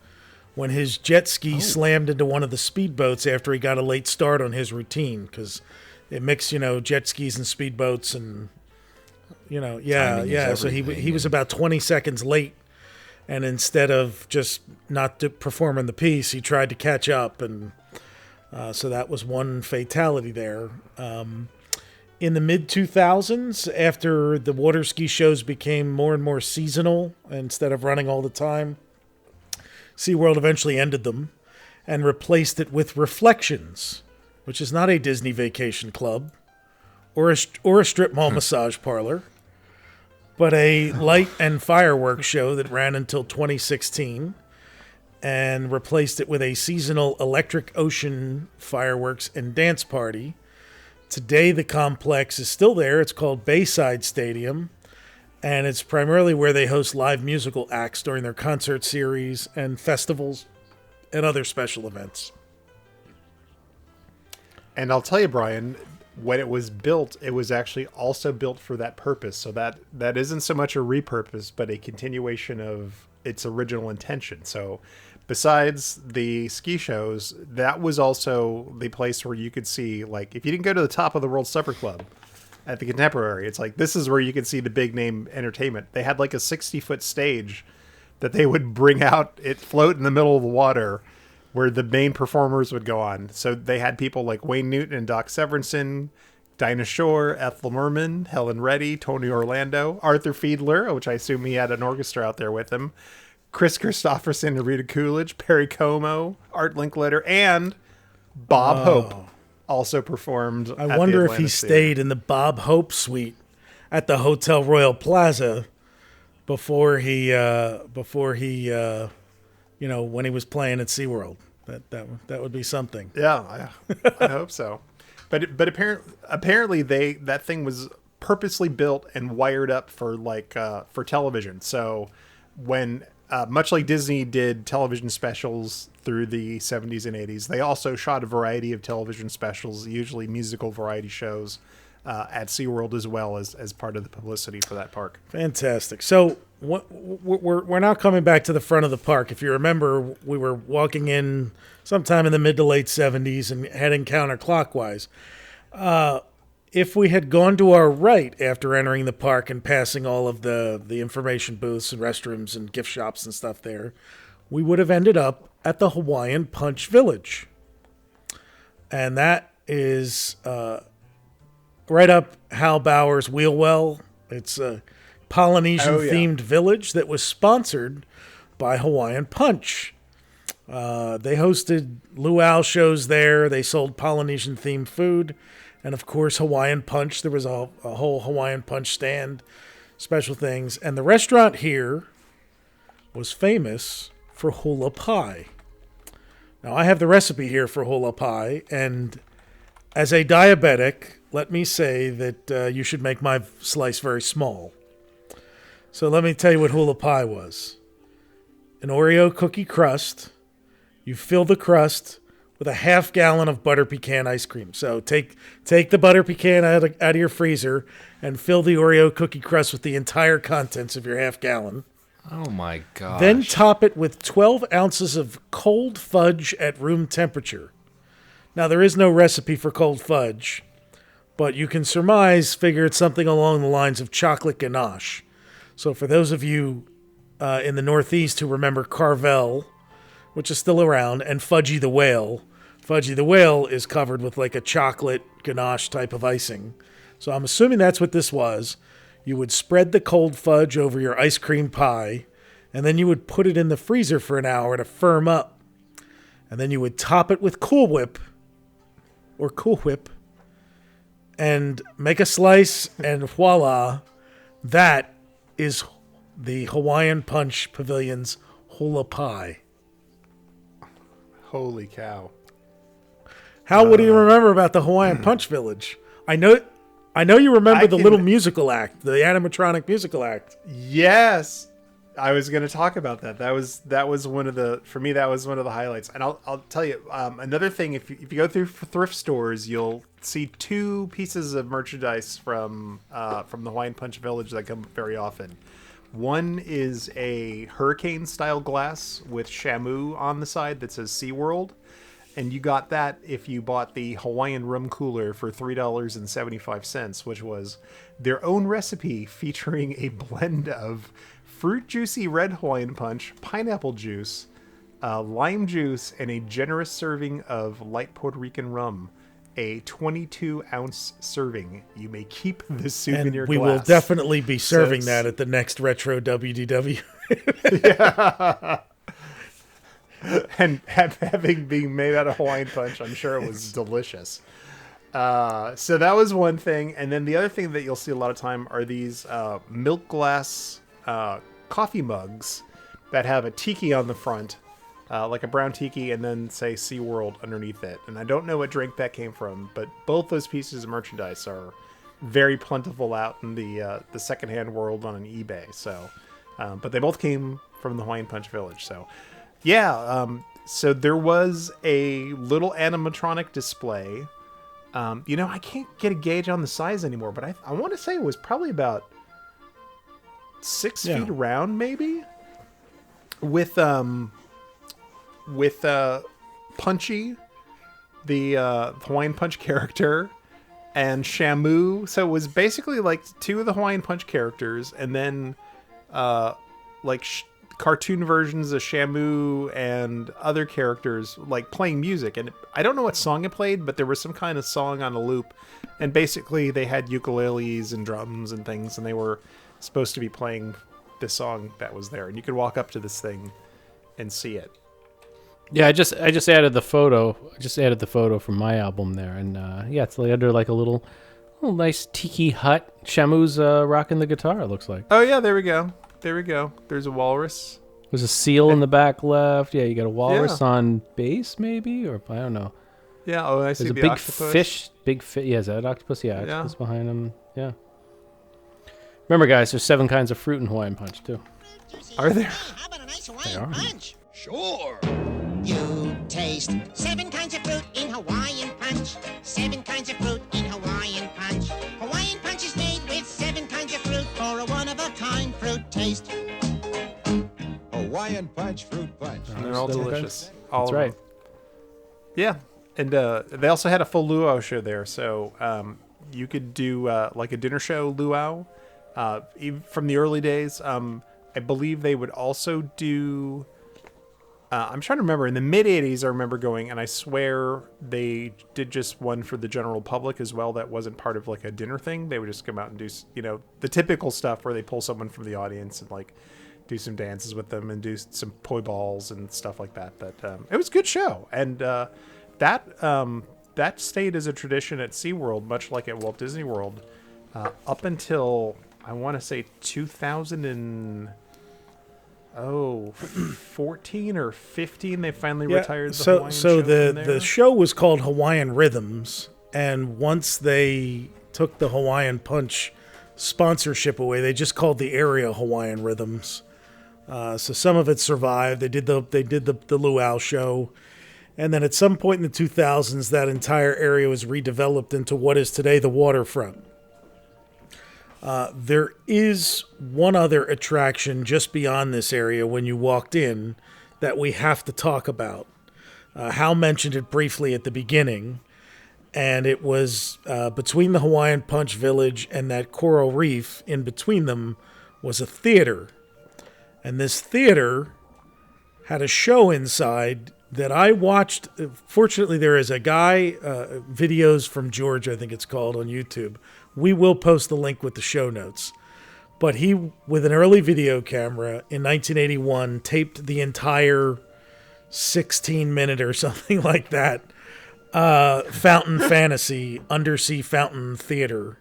[SPEAKER 7] when his jet ski slammed into one of the speedboats after he got a late start on his routine, because it mixed, jet skis and speedboats, and so he was about 20 seconds late, and instead of just not performing the piece, he tried to catch up, and so that was one fatality there. In the mid-2000s, after the water ski shows became more and more seasonal instead of running all the time, SeaWorld eventually ended them and replaced it with Reflections, which is not a Disney vacation club or a strip mall massage parlor, but a light and fireworks show that ran until 2016, and replaced it with a seasonal Electric Ocean fireworks and dance party. Today, the complex is still there. It's called Bayside Stadium, and it's primarily where they host live musical acts during their concert series and festivals and other special events.
[SPEAKER 6] And I'll tell you, Brian, when it was built, it was actually also built for that purpose. So that isn't so much a repurpose, but a continuation of its original intention. So besides the ski shows, that was also the place where you could see, like, if you didn't go to the top of the World Supper Club at the Contemporary, it's like, this is where you could see the big name entertainment. They had like a 60-foot stage that they would bring out, it float in the middle of the water, where the main performers would go on. So they had people like Wayne Newton and Doc Severinsen, Dinah Shore, Ethel Merman, Helen Reddy, Tony Orlando, Arthur Fiedler, which I assume he had an orchestra out there with him, Chris Christopherson and Rita Coolidge, Perry Como, Art Linkletter, and Bob Hope also performed.
[SPEAKER 7] I wonder if he stayed in the Bob Hope suite at the Hotel Royal Plaza before he when he was playing at SeaWorld. That would be something.
[SPEAKER 6] Yeah, I hope so. But apparently that thing was purposely built and wired up for for television. So when much like Disney did television specials through the 70s and 80s, they also shot a variety of television specials, usually musical variety shows, at SeaWorld as well as part of the publicity for that park.
[SPEAKER 7] Fantastic. So we're now coming back to the front of the park. If you remember, we were walking in sometime in the mid to late 70s and heading counterclockwise. If we had gone to our right after entering the park and passing all of the information booths and restrooms and gift shops and stuff there, we would have ended up at the Hawaiian Punch Village. And that is right up Hal Bauer's Wheelwell. It's a Polynesian-themed village that was sponsored by Hawaiian Punch. They hosted luau shows there. They sold Polynesian-themed food. And, of course, Hawaiian Punch. There was a whole Hawaiian Punch stand, special things. And the restaurant here was famous for hula pie. Now, I have the recipe here for hula pie. And as a diabetic, let me say that you should make my slice very small. So let me tell you what hula pie was. An Oreo cookie crust. You fill the crust with a half gallon of butter pecan ice cream. So take the butter pecan out of your freezer and fill the Oreo cookie crust with the entire contents of your half gallon.
[SPEAKER 2] Oh my gosh.
[SPEAKER 7] Then top it with 12 ounces of cold fudge at room temperature. Now, there is no recipe for cold fudge, but you can figure it's something along the lines of chocolate ganache. So for those of you in the Northeast who remember Carvel, which is still around, and Fudgy the Whale is covered with like a chocolate ganache type of icing. So I'm assuming that's what this was. You would spread the cold fudge over your ice cream pie, and then you would put it in the freezer for an hour to firm up. And then you would top it with Cool Whip, and make a slice, and voila, that is the Hawaiian Punch Pavilion's hula pie.
[SPEAKER 6] Holy cow.
[SPEAKER 7] What do you remember about the Hawaiian Punch Village? I know I know you remember the little musical act, the animatronic musical act.
[SPEAKER 6] Yes. I was going to talk about that. That was one of the highlights. And I'll tell you another thing. If you go through thrift stores, you'll see two pieces of merchandise from the Hawaiian Punch Village that come very often. One is a hurricane style glass with Shamu on the side that says SeaWorld. And you got that if you bought the Hawaiian rum cooler for $3.75, which was their own recipe featuring a blend of fruit juicy red Hawaiian Punch, pineapple juice, lime juice, and a generous serving of light Puerto Rican rum. A 22-ounce serving. You may keep this souvenir
[SPEAKER 7] and we
[SPEAKER 6] glass.
[SPEAKER 7] will definitely be serving that at the next Retro WDW.
[SPEAKER 6] Yeah. And having being made out of Hawaiian Punch, I'm sure it was delicious. So that was one thing. And then the other thing that you'll see a lot of time are these milk glass coffee mugs that have a tiki on the front. Like a brown tiki, and then say SeaWorld underneath it. And I don't know what drink that came from, but both those pieces of merchandise are very plentiful out in the secondhand world on an eBay. So, but they both came from the Hawaiian Punch Village. So, yeah. So there was a little animatronic display. I can't get a gauge on the size anymore, but I want to say it was probably about 6 feet around, maybe, with Punchy, the Hawaiian Punch character, and Shamu. So it was basically like two of the Hawaiian Punch characters, and then cartoon versions of Shamu and other characters like playing music. And I don't know what song it played, but there was some kind of song on a loop, and basically they had ukuleles and drums and things, and they were supposed to be playing this song that was there. And you could walk up to this thing and see it.
[SPEAKER 5] Yeah, I just added the photo. I just added the photo from my album there, and it's like under like a little nice tiki hut. Shamu's rocking the guitar. It looks like.
[SPEAKER 6] Oh yeah, there we go. There's a walrus.
[SPEAKER 5] There's a seal in the back left. Yeah, you got a walrus on bass, maybe, or I don't know.
[SPEAKER 6] Yeah. Oh, I see.
[SPEAKER 5] There's a big fish. Big fish. Yeah, is that an octopus? Yeah, octopus behind him. Yeah. Remember, guys, there's 7 kinds of fruit in Hawaiian Punch too.
[SPEAKER 6] Are there?
[SPEAKER 8] How about a nice Hawaiian Punch?
[SPEAKER 9] Sure.
[SPEAKER 8] You taste 7 kinds of fruit in Hawaiian Punch. 7 kinds of fruit in Hawaiian Punch. Hawaiian Punch is made with 7 kinds of fruit for a one-of-a-kind fruit taste.
[SPEAKER 9] Hawaiian Punch Fruit Punch.
[SPEAKER 6] They're all delicious.
[SPEAKER 5] That's right.
[SPEAKER 6] Yeah, and they also had a full luau show there, so you could do like a dinner show luau. Even from the early days, I believe they would also do. I'm trying to remember. In the mid 80s, I remember going, and I swear they did just one for the general public as well. That wasn't part of like a dinner thing. They would just come out and do, the typical stuff where they pull someone from the audience and like do some dances with them and do some poi balls and stuff like that. But it was a good show, and that stayed as a tradition at SeaWorld, much like at Walt Disney World, up until I want to say 2014 or 15. They finally retired the Hawaiian show.
[SPEAKER 7] So the show was called Hawaiian Rhythms, and once they took the Hawaiian Punch sponsorship away, they just called the area Hawaiian Rhythms. So some of it survived. They did the luau show, and then at some point in the 2000s, that entire area was redeveloped into what is today the waterfront. There is one other attraction just beyond this area when you walked in that we have to talk about. Hal mentioned it briefly at the beginning, and it was between the Hawaiian Punch Village and that coral reef. In between them was a theater, and this theater had a show inside that I watched. Fortunately, there is a guy, videos from Georgia, I think it's called, on YouTube. We will post the link with the show notes. But he, with an early video camera in 1981, taped the entire 16-minute or something like that Fountain Fantasy Undersea Fountain Theater.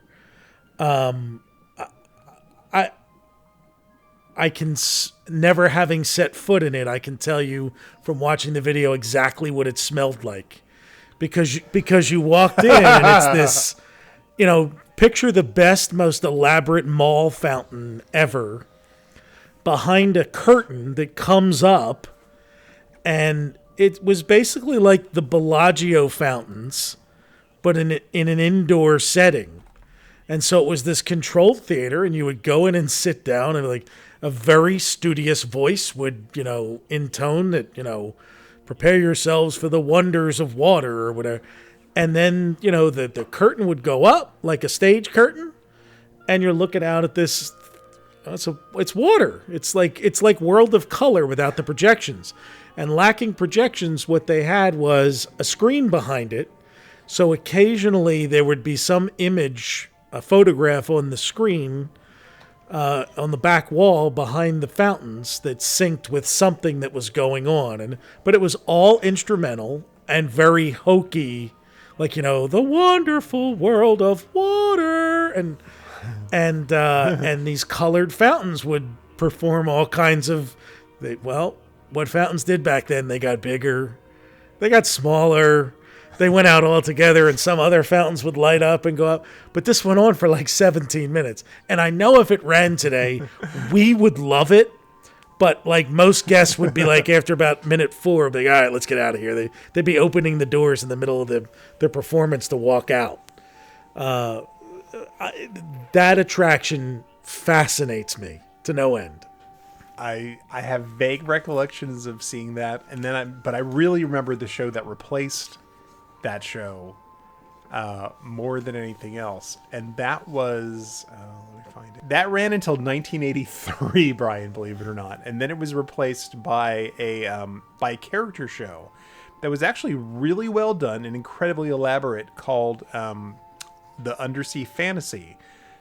[SPEAKER 7] I can, never having set foot in it, I can tell you from watching the video exactly what it smelled like. Because you walked in and it's this, picture the best, most elaborate mall fountain ever behind a curtain that comes up, and it was basically like the Bellagio fountains, but in an indoor setting. And so it was this controlled theater, and you would go in and sit down, and like a very studious voice would, intone that, prepare yourselves for the wonders of water or whatever. And then, the curtain would go up like a stage curtain, and you're looking out at this. It's water. It's like World of Color without the projections. And lacking projections, what they had was a screen behind it. So occasionally there would be some image, a photograph on the screen, on the back wall behind the fountains that synced with something that was going on. But it was all instrumental and very hokey, like, the wonderful world of water. And these colored fountains would perform all kinds of, what fountains did back then. They got bigger, they got smaller, they went out all together, and some other fountains would light up and go up. But this went on for like 17 minutes. And I know if it ran today, we would love it. But like most guests would be like, after about minute 4, be like, all right, let's get out of here. They'd be opening the doors in the middle of their performance to walk out. That attraction fascinates me to no end.
[SPEAKER 6] I have vague recollections of seeing that, but I really remember the show that replaced that show more than anything else, and that was let me find it. That ran until 1983, Brian, believe it or not, and then it was replaced by a character show that was actually really well done and incredibly elaborate, called The Undersea Fantasy.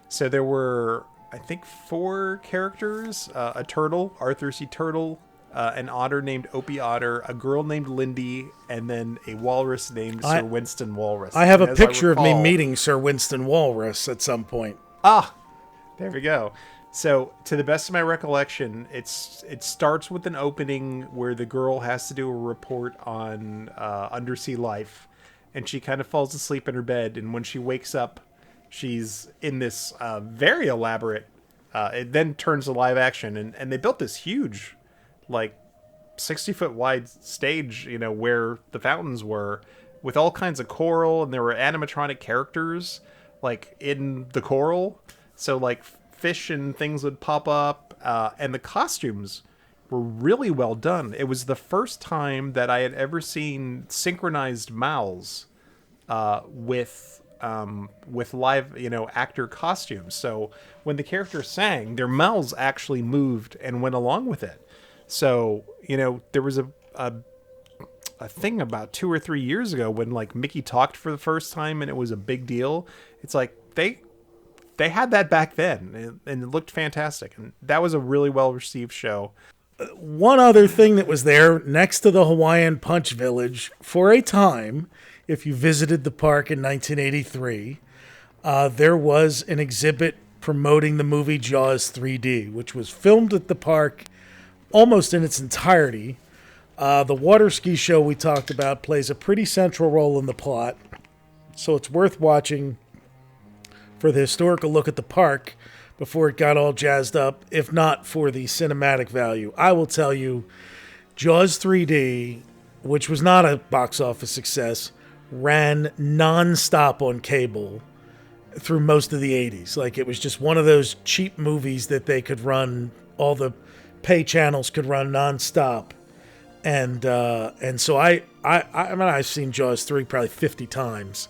[SPEAKER 6] So there were, I think, 4 characters: a turtle, Arthur C. Turtle, an otter named Opie Otter, a girl named Lindy, and then a walrus named Sir Winston Walrus.
[SPEAKER 7] I have a picture of me meeting Sir Winston Walrus at some point.
[SPEAKER 6] Ah, there we go. So, to the best of my recollection, it starts with an opening where the girl has to do a report on undersea life, and she kind of falls asleep in her bed, and when she wakes up, she's in this very elaborate, it then turns to live action, and they built this huge, like 60-foot wide stage, where the fountains were, with all kinds of coral, and there were animatronic characters like in the coral. So like fish and things would pop up, and the costumes were really well done. It was the first time that I had ever seen synchronized mouths with live, actor costumes. So when the characters sang, their mouths actually moved and went along with it. So, there was a thing about 2 or 3 years ago when like Mickey talked for the first time and it was a big deal. It's like they had that back then, and it looked fantastic. And that was a really well received show.
[SPEAKER 7] One other thing that was there next to the Hawaiian Punch Village for a time, if you visited the park in 1983, there was an exhibit promoting the movie Jaws 3D, which was filmed at the park almost in its entirety. The water ski show we talked about plays a pretty central role in the plot, so it's worth watching for the historical look at the park before it got all jazzed up, if not for the cinematic value. I will tell you, Jaws 3D, which was not a box office success, ran non-stop on cable through most of the 80s. Like, it was just one of those cheap movies that they could run, all the pay channels could run non-stop. And so I mean, I've seen Jaws 3 probably 50 times.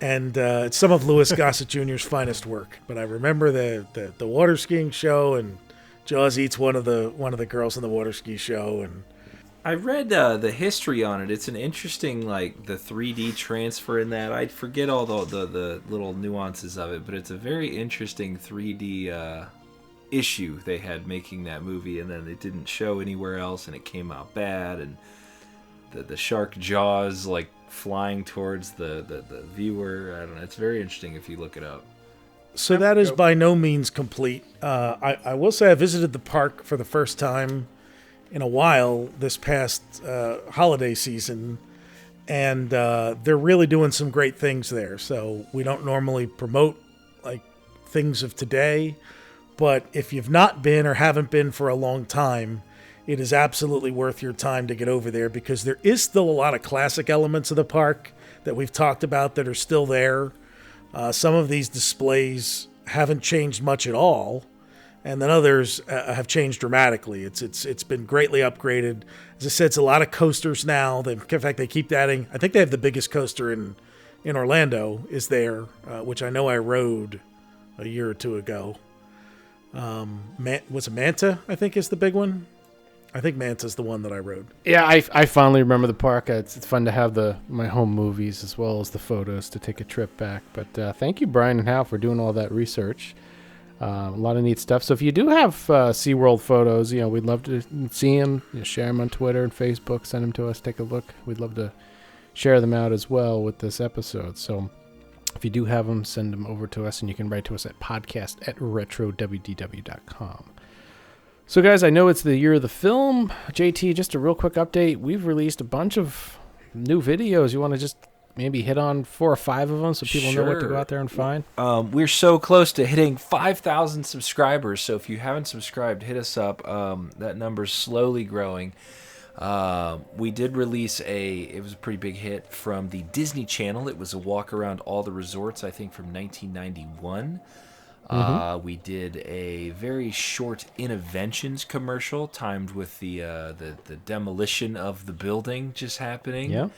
[SPEAKER 7] And it's some of Louis Gossett Jr.'s finest work. But I remember the water skiing show, and Jaws eats one of the girls in the water ski show. And
[SPEAKER 2] I read the history on it. It's an interesting, like, the 3D transfer in that. I forget all the little nuances of it, but it's a very interesting 3D issue they had making that movie, and then it didn't show anywhere else, and it came out bad, and the shark jaws like flying towards the viewer. I don't know. It's very interesting if you look it up.
[SPEAKER 7] So that is by no means complete. I will say I visited the park for the first time in a while this past holiday season, and they're really doing some great things there. So we don't normally promote like things of today. But if you've not been or haven't been for a long time, it is absolutely worth your time to get over there, because there is still a lot of classic elements of the park that we've talked about that are still there. Some of these displays haven't changed much at all, and then others have changed dramatically. It's been greatly upgraded. As I said, it's a lot of coasters now. In fact, they keep adding. I think they have the biggest coaster in Orlando is there, which I know I rode a year or two ago. Was it Manta? I think is the big one. I think Manta's the one that I rode.
[SPEAKER 5] Yeah, I fondly remember the park. It's fun to have my home movies as well as the photos to take a trip back. But thank you, Brian and Hal, for doing all that research. A lot of neat stuff. So if you do have SeaWorld photos, we'd love to see them. Share them on Twitter and Facebook. Send them to us. Take a look. We'd love to share them out as well with this episode. So if you do have them, send them over to us, and you can write to us at podcast@RetroWDW.com. So, guys, I know it's the year of the film. JT, just a real quick update. We've released a bunch of new videos. You want to just maybe hit on 4 or 5 of them so people know what to go out there and find?
[SPEAKER 2] We're so close to hitting 5,000 subscribers. So if you haven't subscribed, hit us up. That number's slowly growing. We did release it was a pretty big hit from the Disney Channel. It was a walk around all the resorts, I think, from 1991. We did a very short Interventions commercial timed with the demolition of the building just happening.
[SPEAKER 5] Yeah.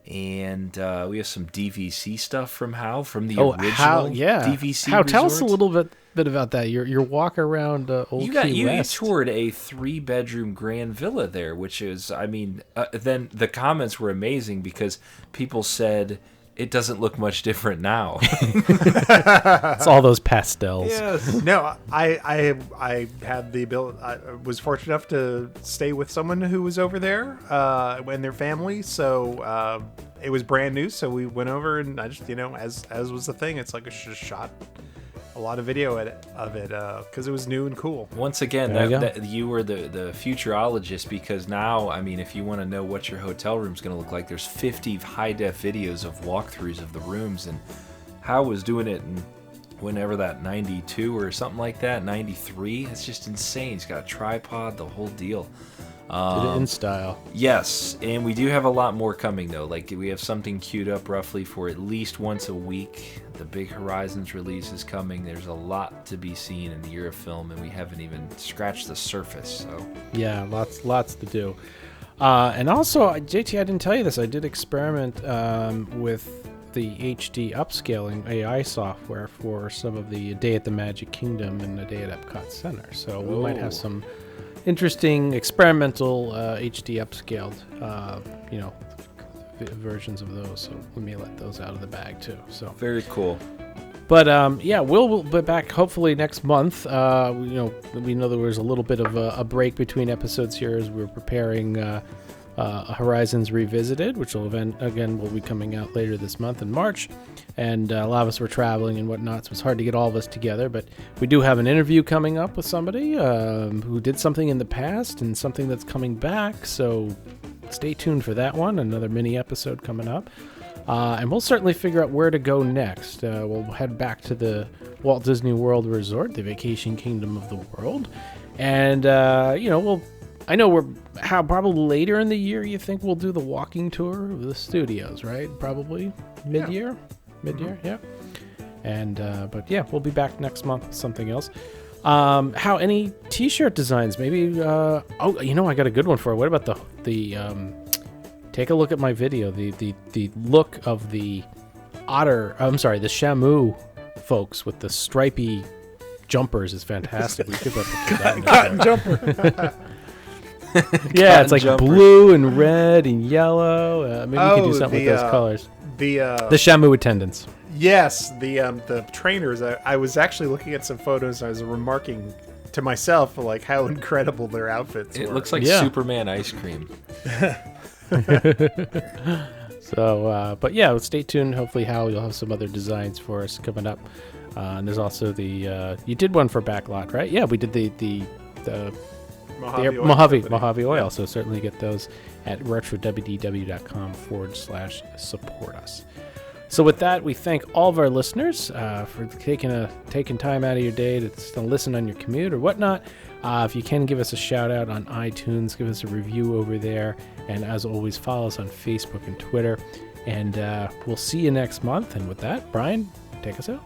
[SPEAKER 2] And we have some DVC stuff from Hal from the original DVC
[SPEAKER 5] Hal, tell
[SPEAKER 2] resort.
[SPEAKER 5] us a little bit about that. Your walk around Old Key West.
[SPEAKER 2] You toured a 3-bedroom grand villa there, which is, then the comments were amazing because people said it doesn't look much different now.
[SPEAKER 5] It's all those pastels.
[SPEAKER 6] Yes. No, I had the ability. I was fortunate enough to stay with someone who was over there and their family. So it was brand new. So we went over, and I just, as was the thing, it's like I just shot a lot of video of it because it was new and cool.
[SPEAKER 2] Once again, you were the futurologist, because now, if you want to know what your hotel room's going to look like, there's 50 high-def videos of walkthroughs of the rooms, and Hal was doing it in whenever that 92 or something like that, 93. It's just insane. He's got a tripod, the whole deal.
[SPEAKER 5] Did it in style.
[SPEAKER 2] Yes, and we do have a lot more coming, though. Like, we have something queued up roughly for at least once a week. The Big Horizons release is coming. There's a lot to be seen in the year of film, and we haven't even scratched the surface. So
[SPEAKER 5] yeah, lots to do. And also, JT, I didn't tell you this. I did experiment with the HD upscaling AI software for some of the Day at the Magic Kingdom and the Day at Epcot Center. So we might have some interesting experimental HD upscaled, versions of those. So we may let those out of the bag too. So
[SPEAKER 2] very cool.
[SPEAKER 5] But we'll be back hopefully next month. We know there was a little bit of a break between episodes here as we're preparing Horizons Revisited, which will will be coming out later this month in March. And a lot of us were traveling and whatnot, so it's hard to get all of us together. But we do have an interview coming up with somebody who did something in the past and something that's coming back. So stay tuned for that one, another mini episode coming up. And we'll certainly figure out where to go next. We'll head back to the Walt Disney World Resort, the vacation kingdom of the world. And, I know we're probably later in the year you think we'll do the walking tour of the studios, right? Probably mid-year? Mid-year, yeah. And, we'll be back next month with something else. How any t-shirt designs? Maybe, I got a good one for it. What about the take a look at my video. The look of the the Shamu folks with the stripy jumpers is fantastic. We could replicate that in
[SPEAKER 7] cotton jumper.
[SPEAKER 5] Yeah, it's like jumpers. Blue and red and yellow. Maybe we could do something with those colors. The Shamu attendants.
[SPEAKER 6] Yes, the trainers. I was actually looking at some photos. I was remarking to myself like how incredible their outfits were.
[SPEAKER 2] It looks like Superman ice cream.
[SPEAKER 5] So, stay tuned. Hopefully, Hal, you'll have some other designs for us coming up. And there's also you did one for Backlot, right? Yeah, we did the Mojave Oil. So certainly get those at RetroWDW.com/support us. So with that, we thank all of our listeners for taking time out of your day to listen on your commute or whatnot. If you can, give us a shout out on iTunes, give us a review over there, and as always, follow us on Facebook and Twitter. And we'll see you next month. And with that, Brian, take us out.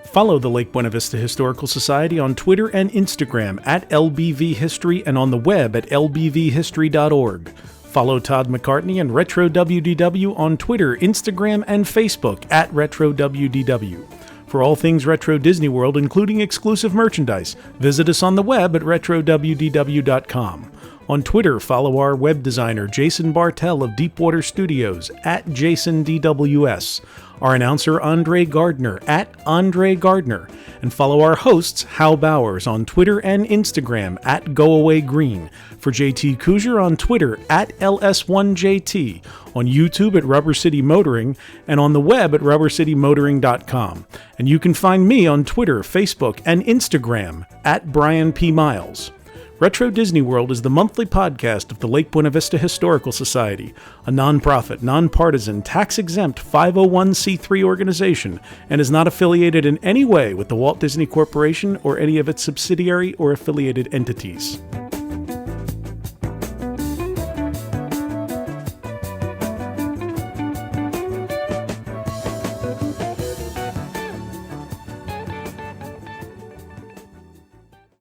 [SPEAKER 7] Follow the Lake Buena Vista Historical Society on Twitter and Instagram at LBV History and on the web at lbvhistory.org. Follow Todd McCartney and RetroWDW on Twitter, Instagram, and Facebook at RetroWDW. For all things Retro Disney World, including exclusive merchandise, visit us on the web at RetroWDW.com. On Twitter, follow our web designer Jason Bartel of Deepwater Studios at JasonDWS, our announcer Andre Gardner at Andre Gardner, and follow our hosts Hal Bowers on Twitter and Instagram at GoAwayGreen, for JT Kuzier on Twitter at LS1JT, on YouTube at Rubber City Motoring, and on the web at rubbercitymotoring.com. And you can find me on Twitter, Facebook, and Instagram at Brian P. Miles. Retro Disney World is the monthly podcast of the Lake Buena Vista Historical Society, a nonprofit, nonpartisan, tax-exempt 501c3 organization, and is not affiliated in any way with the Walt Disney Corporation or any of its subsidiary or affiliated entities.